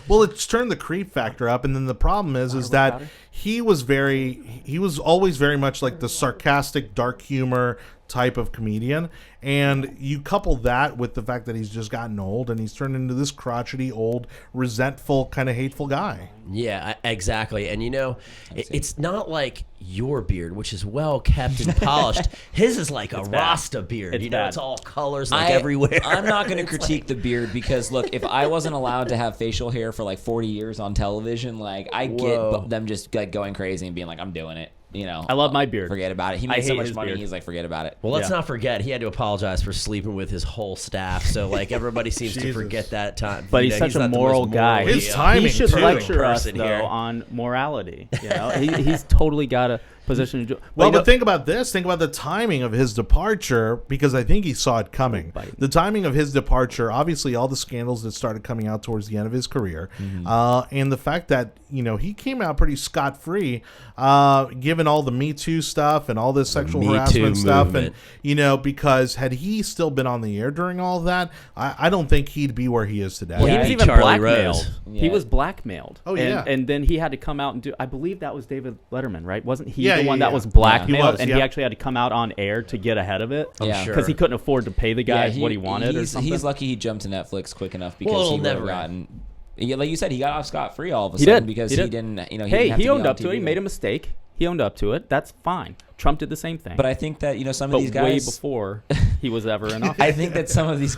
well, it's turned the creep factor up, and then the problem is that Crowder? he was always very much like the sarcastic, dark humor type of comedian, and you couple that with the fact that he's just gotten old and he's turned into this crotchety, old, resentful, kind of hateful guy. Yeah, exactly. And you know, it's not like your beard, which is well kept and polished. His is like a Rasta beard. It's you know, bad. it's all colors like everywhere. I'm not going to It's critique the beard because look, if I wasn't allowed to have facial hair for like 40 years on television, like I Whoa. get them just like going crazy and being like, I'm doing it. I love my beard. Forget about it. He I made so hate much his money. beard. He's like, forget about it. Well, let's Yeah. not forget he had to apologize for sleeping with his whole staff. So like everybody seems to Jesus. forget that time. But he's such a not the moral most guy. morally, His timing, He should too. lecture us person though here. on morality. He's totally got a position. Well, but think about this. Think about the timing of his departure, because I think he saw it coming. Biden. The timing of his departure, obviously, all the scandals that started coming out towards the end of his career, and the fact that he came out pretty scot-free, given all the Me Too stuff and all this sexual Me Too harassment stuff, movement. and because had he still been on the air during all of that, I don't think he'd be where he is today. Well, he he'd was be even Charlie blackmailed. Rose. He Yeah. was blackmailed. Oh, And- yeah. and then he had to come out and do. I believe that was David Letterman, right? Wasn't he Yeah, the yeah, one yeah. that was He blackmailed, was, and yeah. he actually had to come out on air to get ahead of it? Yeah. sure. Because he couldn't afford to pay the guy what he wanted or something. He's lucky he jumped to Netflix quick enough because Well, it'll he would have never gotten. Yeah, like you said, he got off scot-free all of a He sudden did. because He he did. didn't. He Hey, didn't have he to be owned on up to it. He TV. made a mistake. He owned up to it. That's fine. Trump did the same thing. But I think that some but of these way guys. before he was ever in office. I think that some of these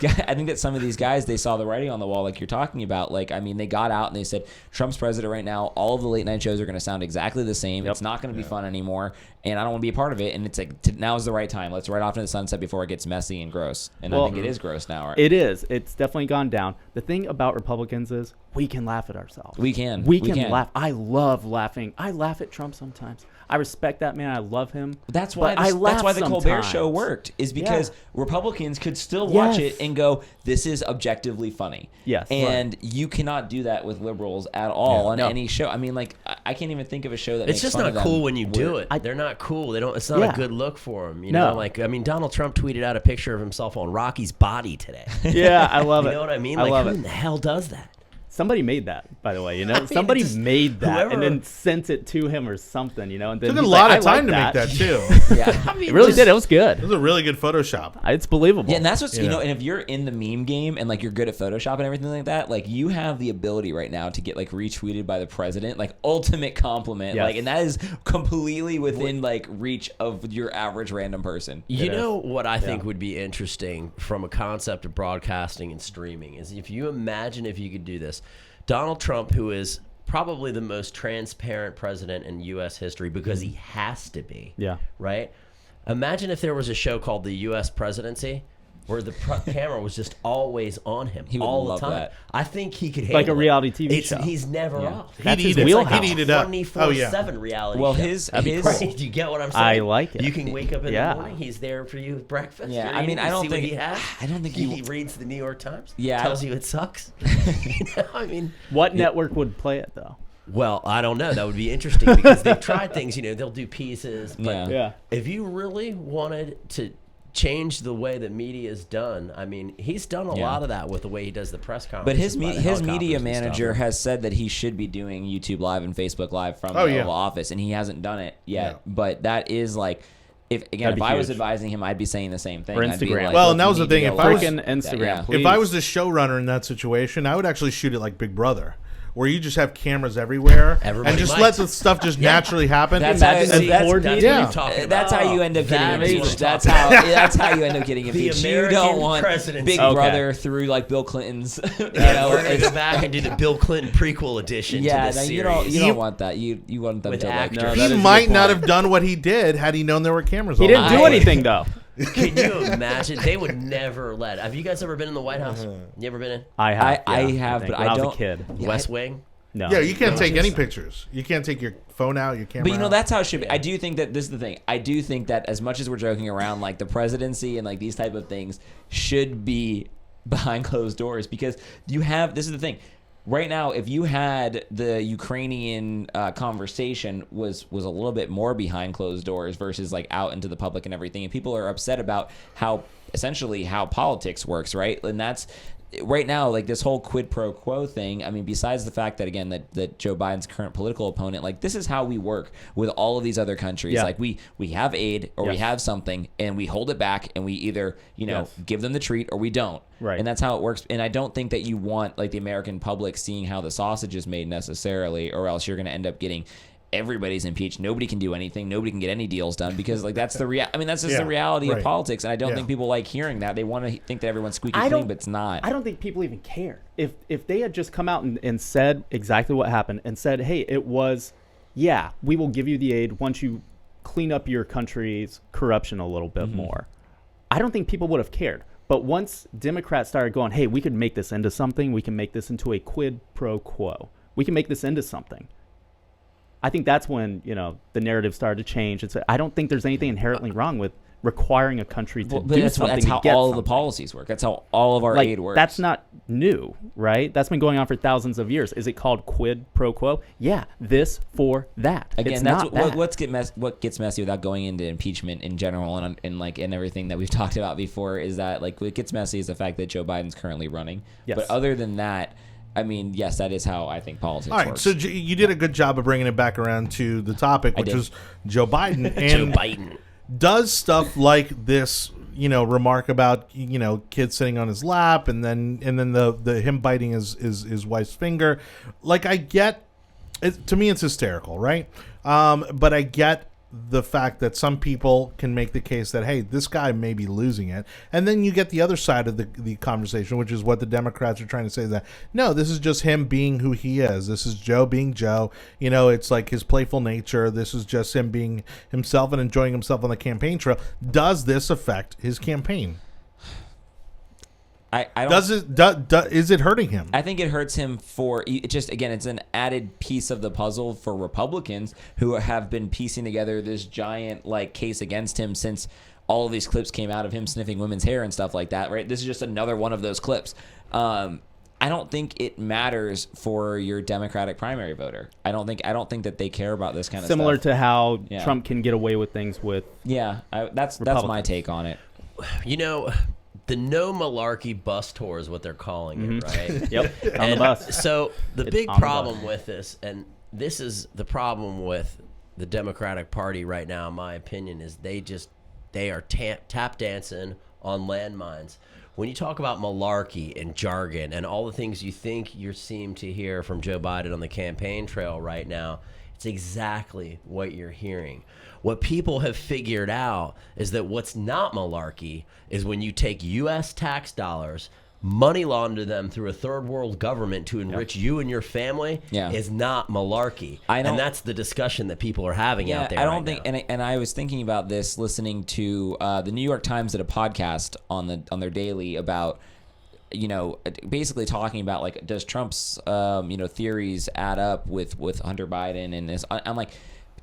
guys, they saw the writing on the wall, like you're talking about. Like, I mean, they got out and they said, Trump's president right now. All of the late night shows are going to sound exactly the same. Yep. It's not going to be fun anymore, and I don't want to be a part of it. And it's like, now is the right time. Let's ride off into the sunset before it gets messy and gross. And Well, I think it is gross now. Right? It is. It's definitely gone down. The thing about Republicans is we can laugh at ourselves. We can. We can laugh. I love laughing. I laugh at Trump sometimes. I respect that man. I love him. That's why. But I laugh That's why the Colbert sometimes. Show worked. Is because Yeah. Republicans could still watch Yes. it and go, "This is objectively funny." Yes. And you cannot do that with liberals at all on No. any show. I mean, like I can't even think of a show that It's makes just fun not of them. cool when you do it. They're not cool. They don't. It's not Yeah. a good look for them. You No. know, like I mean, Donald Trump tweeted out a picture of himself on Rocky's body today. Yeah, I love You it. know what I mean? I Like, love who it. in the hell does that? Somebody made that, by the way. mean, Somebody just made that and whoever- then sent it to him or something. And then Took a he's lot like, of "I time to like make that too. Yeah. I mean, It really just- did. It was good. It was a really good Photoshop. It's believable. Yeah, and that's what's Yeah. and if you're in the meme game and like you're good at Photoshop and everything like that, like you have the ability right now to get like retweeted by the president, like ultimate compliment, Yes. like, and that is completely within like reach of your average random person. You It know what I think would be interesting from a concept of broadcasting and streaming is if you imagine if you could do this. Donald Trump, who is probably the most transparent president in U.S. history because he has to be. Yeah. Right? Imagine if there was a show called The U.S. Presidency where the camera was just always on him He would all the love time. that. I think he could Like handle a reality TV it. show. He's never Yeah. off. That's He'd his eat it. wheelhouse. He'd eat it up. 24/7 reality Well, show. his That'd be his cool. Do you get what I'm saying? I like it. You can wake up in Yeah. the morning. He's there for you with breakfast. Yeah, You're I mean, eating, I you don't see what think- he has. I don't think he he- reads the New York Times. Yeah, I tells don't- you it sucks. You know, I mean, What network would play it though? well, I don't know. That would be interesting because they've tried things. You know, they'll do pieces. But Yeah. Yeah. if you really wanted to change the way that media is done, I mean, he's done a Yeah. lot of that with the way he does the press But conferences. his by the his helicopters media and stuff. manager has said that he should be doing YouTube Live and Facebook Live from Oh, the yeah. Oval Office, and he hasn't done it yet. Yeah. But that is like, if That'd be I was huge. advising him, I'd be saying the same thing. Or I'd be Instagram. like, Well, look, and that you was the need to thing, go if I was- live. Freaking Instagram, Yeah. please. If I was the showrunner in that situation, I would actually shoot it like Big Brother, where you just have cameras everywhere Everybody and just might. let the stuff just naturally happen. That's Imagine how- the that's- coordinating. Yeah. what I'm talking That's about. how you end up getting That is impeached. what That's I'm how talking that's how you end up getting The impeached. You American don't want presidency. Big Okay. Brother through like Bill Clinton's. You about. know, We're gonna it's- go back and do the Bill Clinton prequel edition yeah, to the no, series. you don't You- want that. You want them With to like. actors. No, He that is a might good not point. have done what he did had he known there were cameras He all didn't the do time. anything though. Can you imagine? They would never let. Have you guys ever been in the White House? You ever been in I have. I yeah, have, think, but when I was don't- a kid. Yeah, West Wing? No. Yeah, you can't take just- any pictures. You can't take your phone out, your camera But you know out. that's how it should be. I do think that this is the thing. I do think that as much as we're joking around, like the presidency and like these type of things should be behind closed doors because you have. This is the thing. Right now, if you had the Ukrainian conversation was a little bit more behind closed doors versus like out into the public and everything, and people are upset about how essentially how politics works, right? And that's right now, like this whole quid pro quo thing. I mean, besides the fact that again that Joe Biden's current political opponent, like this is how we work with all of these other countries. Yeah. Like we have aid or we Yes. have something and we hold it back and we either Yes. give them the treat or we don't. Right. And that's how it works. And I don't think that you want like the American public seeing how the sausage is made necessarily, or else you're going to end up getting. Everybody's impeached. Nobody can do anything. Nobody can get any deals done because, like, that's the that's just Yeah, the reality right. of politics. And I don't Yeah. think people like hearing that. They want to think that everyone's squeaky I clean, don't- but it's not. I don't think people even care. If they had just come out and said exactly what happened and said, hey, it was, yeah, we will give you the aid once you clean up your country's corruption a little bit more, I don't think people would have cared. But once Democrats started going, hey, we could make this into something, we can make this into a quid pro quo, we can make this into something, I think that's when, the narrative started to change. I don't think there's anything inherently wrong with requiring a country to do something. That's how to get all something. of the policies work. That's how all of our aid works. That's not new, right? That's been going on for thousands of years. Is it called quid pro quo? Yeah, this for that. Again, it's that's not that. what gets messy without going into impeachment in general and everything that we've talked about before is that what gets messy is the fact that Joe Biden's currently running. Yes. But other than that, I mean, yes, that is how I think politics All right, works. so you did a good job of bringing it back around to the topic, which was Joe Biden. And Joe Biden does stuff like this, remark about, kids sitting on his lap, and then the him biting his wife's finger. Like, I get it, to me, it's hysterical, right? But I get the fact that some people can make the case that, hey, this guy may be losing it. And then you get the other side of the conversation, which is what the Democrats are trying to say, that, no, this is just him being who he is. This is Joe being Joe. It's like his playful nature. This is just him being himself and enjoying himself on the campaign trail. Does this affect his campaign? I don't. Is it hurting him? I think it hurts him it's an added piece of the puzzle for Republicans who have been piecing together this giant case against him since all of these clips came out of him sniffing women's hair and stuff like that, right? This is just another one of those clips. I don't think it matters for your Democratic primary voter. I don't think that they care about this kind of Similar stuff. to how Trump can get away with things with that's my take on it. The no malarkey bus tour is what they're calling it, right? Yep, on the bus. So the It's big on the problem bus. with this, and this is the problem with the Democratic Party right now, in my opinion, is they are tap dancing on landmines. When you talk about malarkey and jargon and all the things you think you seem to hear from Joe Biden on the campaign trail right now, it's exactly what you're hearing. What people have figured out is that what's not malarkey is when you take U.S. tax dollars, money launder them through a third world government to enrich you and your family is not malarkey. And that's the discussion that people are having out there. I don't think, and I was thinking about this listening to the New York Times did a podcast on their daily about, basically talking about does Trump's theories add up with Hunter Biden and this? I'm like,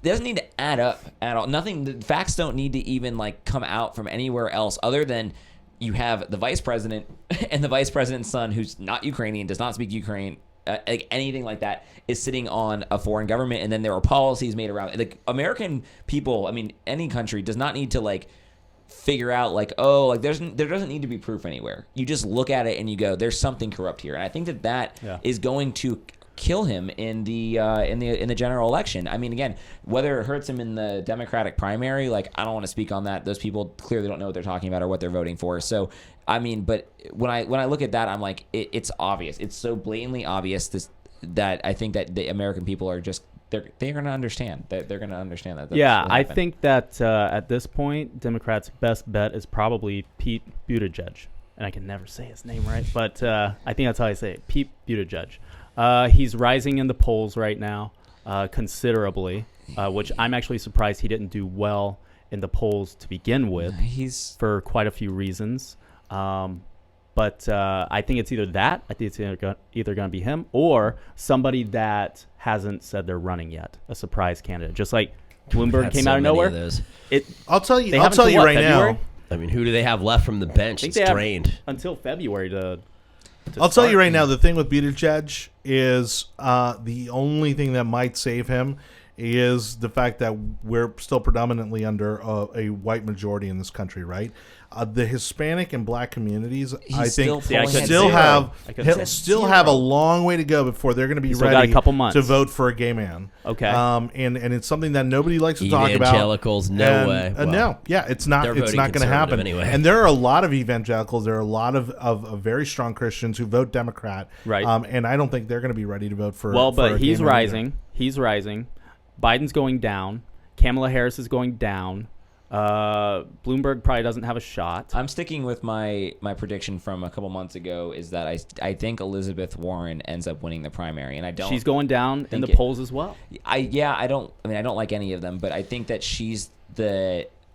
it doesn't need to add up at all. The facts don't need to even come out from anywhere else other than you have the vice president and the vice president's son, who's not Ukrainian, does not speak Ukraine, anything like that, is sitting on a foreign government, and then there are policies made around it. American people, any country does not need to figure out there doesn't need to be proof anywhere. You just look at it and you go, there's something corrupt here, and I think that is going to kill him in the general election. Again, whether it hurts him in the Democratic primary, I don't want to speak on that. Those people clearly don't know what they're talking about or what they're voting for. So, but when I look at that, I'm like, it's obvious. It's so blatantly obvious that I think that the American people are just they're going to understand that they're going to understand that. I think that at this point, Democrats' best bet is probably Pete Buttigieg, and I can never say his name right, but I think that's how I say it, Pete Buttigieg. He's rising in the polls right now considerably, which I'm actually surprised he didn't do well in the polls to begin with. For quite a few reasons. But I think it's either that. I think it's either going to be him or somebody that hasn't said they're running yet, a surprise candidate. Just like Bloomberg came out of nowhere. I'll tell you right February? now. Who do they have left from the bench? It's drained. Until February to I'll tell you right now, the thing with Buttigieg is the only thing that might save him is the fact that we're still predominantly under a white majority in this country, right? The Hispanic and black communities, I think, still have a long way to go before they're going to be ready to vote for a gay man. Okay, and it's something that nobody likes to talk about. Evangelicals, no way. It's not going to happen. Anyway. And there are a lot of evangelicals. There are a lot of very strong Christians who vote Democrat. Right. And I don't think they're going to be ready to vote for. Well, for but he's rising. He's rising. Biden's going down. Kamala Harris is going down. Bloomberg probably doesn't have a shot. I'm sticking with my prediction from a couple months ago is that I think Elizabeth Warren ends up winning the primary, and I don't. She's going down in the polls as well. I don't like any of them, but I think that she's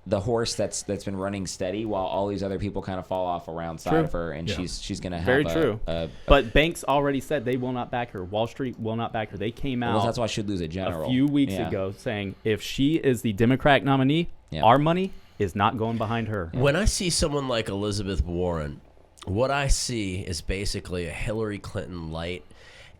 the horse that's been running steady while all these other people kind of fall off around side of her, and she's going to have very true. But banks already said they will not back her. Wall Street will not back her. They came out. Well, that's why she'd lose a general a few weeks ago saying if she is the Democratic nominee, our money is not going behind her. When I see someone like Elizabeth Warren, what I see is basically a Hillary Clinton light.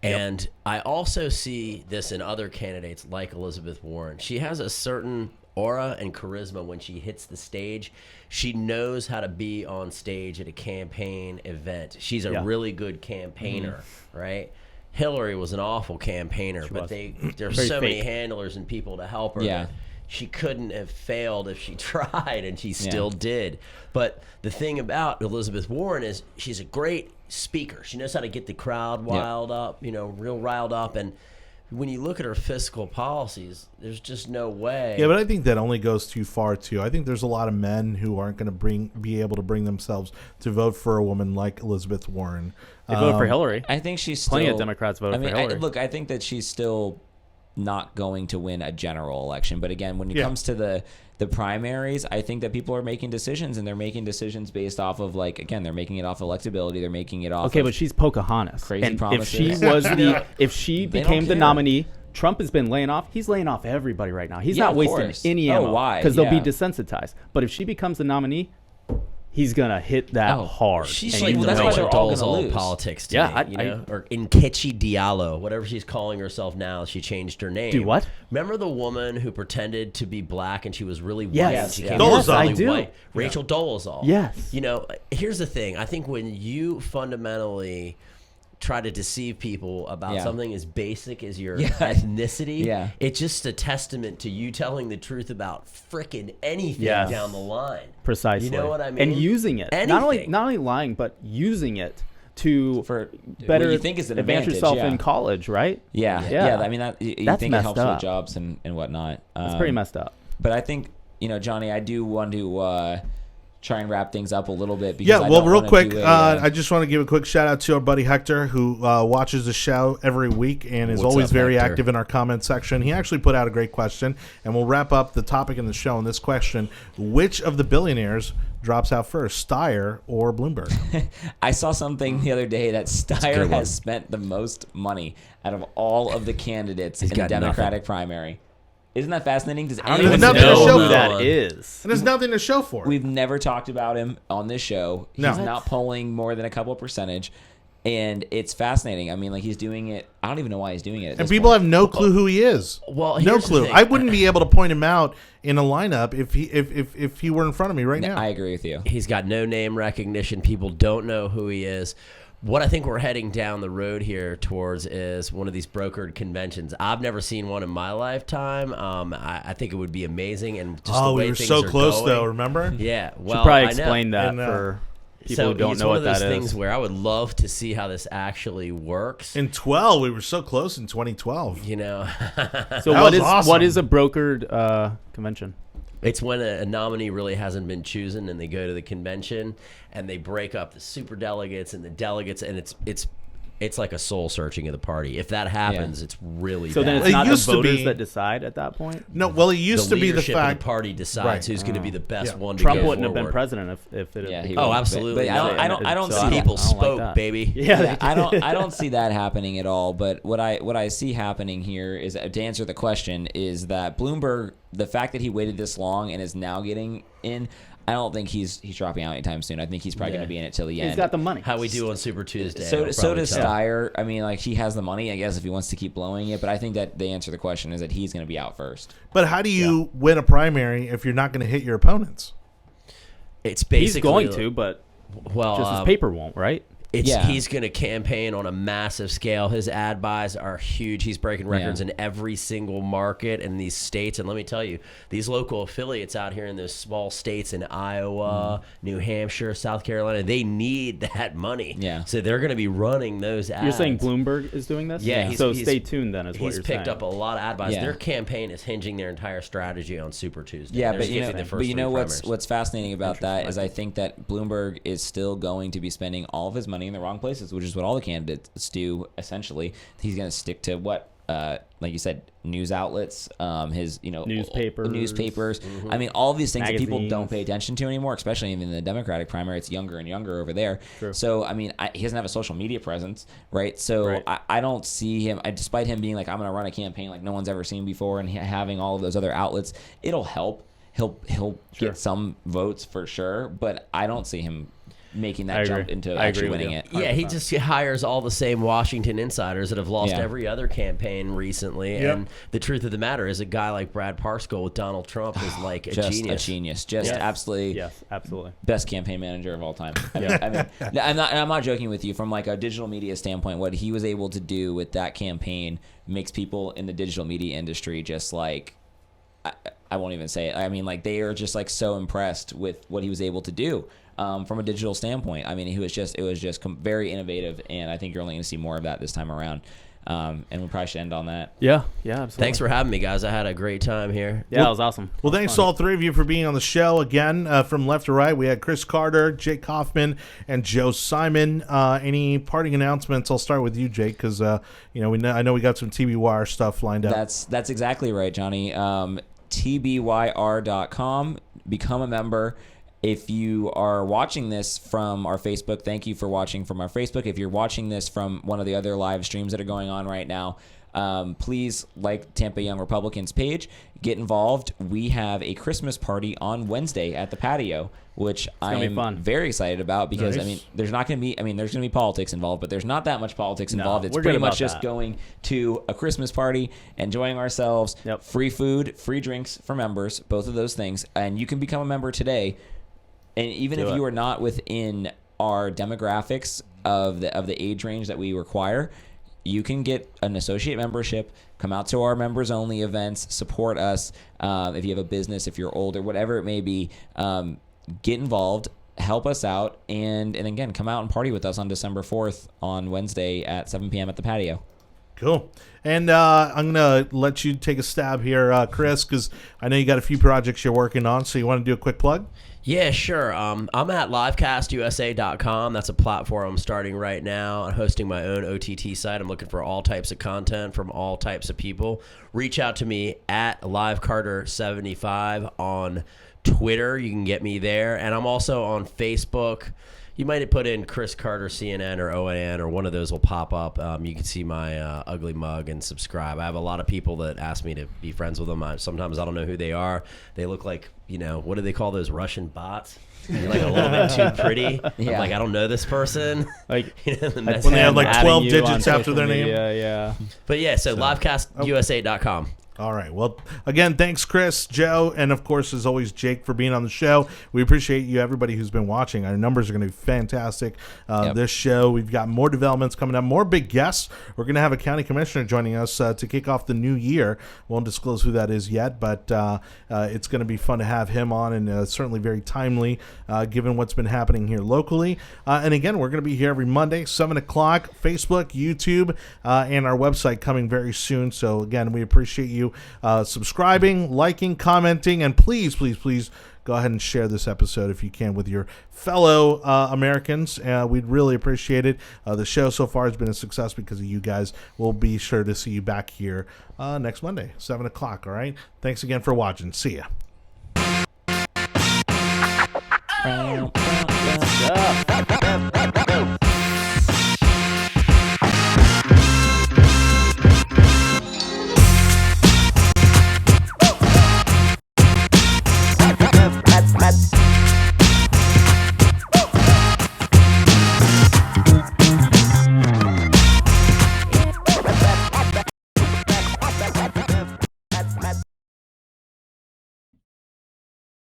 And I also see this in other candidates like Elizabeth Warren. She has a certain aura and charisma when she hits the stage. She knows how to be on stage at a campaign event. She's a really good campaigner, right? Hillary was an awful campaigner, but there's so many handlers and people to help her. Yeah. She couldn't have failed if she tried, and she still did. But the thing about Elizabeth Warren is she's a great speaker. She knows how to get the crowd riled up, real riled up. And when you look at her fiscal policies, there's just no way. Yeah, but I think that only goes too far, too. I think there's a lot of men who aren't going to be able to bring themselves to vote for a woman like Elizabeth Warren. They vote for Hillary. I think she's plenty still, of Democrats voted for Hillary. I think that she's still not going to win a general election. But again, when it comes to the primaries, I think that people are making decisions, and they're making decisions based off of they're making it off electability. They're making it off. Okay, but she's Pocahontas. Crazy promises. If she became the nominee, Trump has been laying off. He's laying off everybody right now. He's not wasting any ammo. Why? Because they'll be desensitized. But if she becomes the nominee, he's gonna hit that hard. She's and like that's why they're all Rachel's gonna all lose. politics to Yeah, me, or Nkechi Diallo, whatever she's calling herself now. She changed her name. Do what? Remember the woman who pretended to be black and she was really white? Yes. And she came Dolezal. really I do. white. Rachel Dolezal. Yes. Here's the thing. I think when you fundamentally try to deceive people about something as basic as your ethnicity, it's just a testament to you telling the truth about frickin' anything down the line. Precisely. You know what I mean? And using it. Not only lying, but using it to better you think is an advance advantage, yourself in college, right? Yeah. I mean, you That's think it helps messed up. with jobs and whatnot. It's pretty messed up. But I think, Johnny, I do want to try and wrap things up a little bit. Because real quick, I just want to give a quick shout out to our buddy Hector, who watches the show every week and is always very active in our comment section. He actually put out a great question, and we'll wrap up the topic in the show in this question: which of the billionaires drops out first, Steyer or Bloomberg? I saw something the other day that Steyer has spent the most money out of all of the candidates in the Democratic primary. Isn't that fascinating? Does anyone know who that is? And there's nothing to show for it. We've never talked about him on this show. He's not polling more than a couple of percentage. And it's fascinating. I mean, he's doing it. I don't even know why he's doing it. And people have no clue who he is. Well, no clue. I wouldn't be able to point him out in a lineup if he were in front of me right now. I agree with you. He's got no name recognition. People don't know who he is. What I think we're heading down the road here towards is one of these brokered conventions. I've never seen one in my lifetime. I think it would be amazing. And just the way we were things so are close, going, though, remember? Yeah. Well, Should probably I explain know. that for people who don't know what that is. It's one of those things where I would love to see how this actually works. In 12, we were so close in 2012. So what is a brokered convention? It's when a nominee really hasn't been chosen, and they go to the convention, and they break up the super delegates and the delegates, and it's like a soul searching of the party. If that happens, it's really so bad. then it's not the voters that decide at that point. No, well, it used to be the leadership of fact the party decides who's going to be the best one. Trump to go wouldn't have been forward. president if it. Yeah, absolutely. But I don't see people that. spoke, that. baby. Yeah, I don't see that happening at all. But what I see happening here is, to answer the question, is that Bloomberg, the fact that he waited this long and is now getting in, I don't think he's dropping out anytime soon. I think he's probably going to be in it till the end. He's got the money. How we do on Super Tuesday. So does Steyer. I mean, he has the money, I guess, if he wants to keep blowing it. But I think that the answer to the question is that he's going to be out first. But how do you win a primary if you're not going to hit your opponents? It's basically he's going to, but just his paper won't, right? He's going to campaign on a massive scale. His ad buys are huge. He's breaking records in every single market in these states. And let me tell you, these local affiliates out here in those small states in Iowa, New Hampshire, South Carolina, they need that money. Yeah. So they're going to be running those ads. You're saying Bloomberg is doing this? Yeah. So stay tuned then is what you're saying. He's picked up a lot of ad buys. Yeah. Their campaign is hinging their entire strategy on Super Tuesday. Yeah, They're but skipping the first you know three what's primaries. fascinating about that is I think that Bloomberg is still going to be spending all of his money in the wrong places, which is what all the candidates do. Essentially, he's going to stick to what, like you said, news outlets, his newspapers. I mean, all of these things that people don't pay attention to anymore, especially even in the Democratic primary. It's younger and younger over there. True. So I mean, he doesn't have a social media presence, right? So I don't see him. Despite him being like, I'm going to run a campaign like no one's ever seen before, and having all of those other outlets, it'll help. He'll get some votes for sure, but I don't see him making that jump into actually winning it. Yeah, he just hires all the same Washington insiders that have lost every other campaign recently. Yep. And the truth of the matter is, a guy like Brad Parscale with Donald Trump is like Just genius. a genius. Just absolutely. Yes, absolutely. Best campaign manager of all time. I mean, I'm not joking with you. From like a digital media standpoint, what he was able to do with that campaign makes people in the digital media industry just like, I won't even say it. I mean, like, they are just like so impressed with what he was able to do from a digital standpoint. I mean, it was just very innovative, and I think you're only going to see more of that this time around. And we probably should end on that. Yeah, absolutely. Thanks for having me, guys. I had a great time here. Yeah, it was awesome. Well, thanks to all three of you for being on the show again. From left to right, we had Chris Carter, Jake Hoffman, and Joe Simon. Any parting announcements? I'll start with you, Jake, because I know we got some TV Wire stuff lined up. That's exactly right, Johnny. tbyr.com. Become a member. If you are watching this from our Facebook, thank you for watching from our Facebook. If you're watching this from one of the other live streams that are going on right now, please like Tampa Young Republicans page. Get involved. We have a Christmas party on Wednesday at the patio, which I'm very excited about because, Nice. I mean, there's going to be politics involved, but there's not that much politics involved. It's we're pretty good much about just that. going to a Christmas party, enjoying ourselves, free food, free drinks for members, both of those things. And you can become a member today. And even if you are not within our demographics of the age range that we require, you can get an associate membership, come out to our members only events, support us. If you have a business, if you're older, whatever it may be, get involved, help us out, and again, come out and party with us on December 4th on Wednesday at 7 p.m. at the patio. Cool. And I'm going to let you take a stab here, Chris, because I know you got a few projects you're working on, so you want to do a quick plug? Yeah, sure. I'm at livecastusa.com. That's a platform I'm starting right now. I'm hosting my own OTT site. I'm looking for all types of content from all types of people. Reach out to me at livecarter75 on Twitter. You can get me there. And I'm also on Facebook. You might have put in Chris Carter CNN or OAN or one of those will pop up. You can see my ugly mug and subscribe. I have a lot of people that ask me to be friends with them. Sometimes I don't know who they are. They look like, what do they call those Russian bots? You're like a little bit too pretty. Yeah. I'm like, I don't know this person. Like, When they have like 12 digits after their name. Yeah. But yeah, so livecastusa.com. All right. Well, again, thanks, Chris, Joe, and of course, as always, Jake, for being on the show. We appreciate you, everybody who's been watching. Our numbers are going to be fantastic. This show, we've got more developments coming up, more big guests. We're going to have a county commissioner joining us to kick off the new year. Won't disclose who that is yet, but it's going to be fun to have him on, and certainly very timely given what's been happening here locally. And again, we're going to be here every Monday, 7 o'clock, Facebook, YouTube, and our website coming very soon. So again, we appreciate you subscribing, liking, commenting, and please go ahead and share this episode if you can with your fellow Americans. We'd really appreciate it. The show so far has been a success because of you guys. We'll be sure to see you back here next Monday, 7 o'clock. All right. Thanks again for watching. See ya. Good stuff.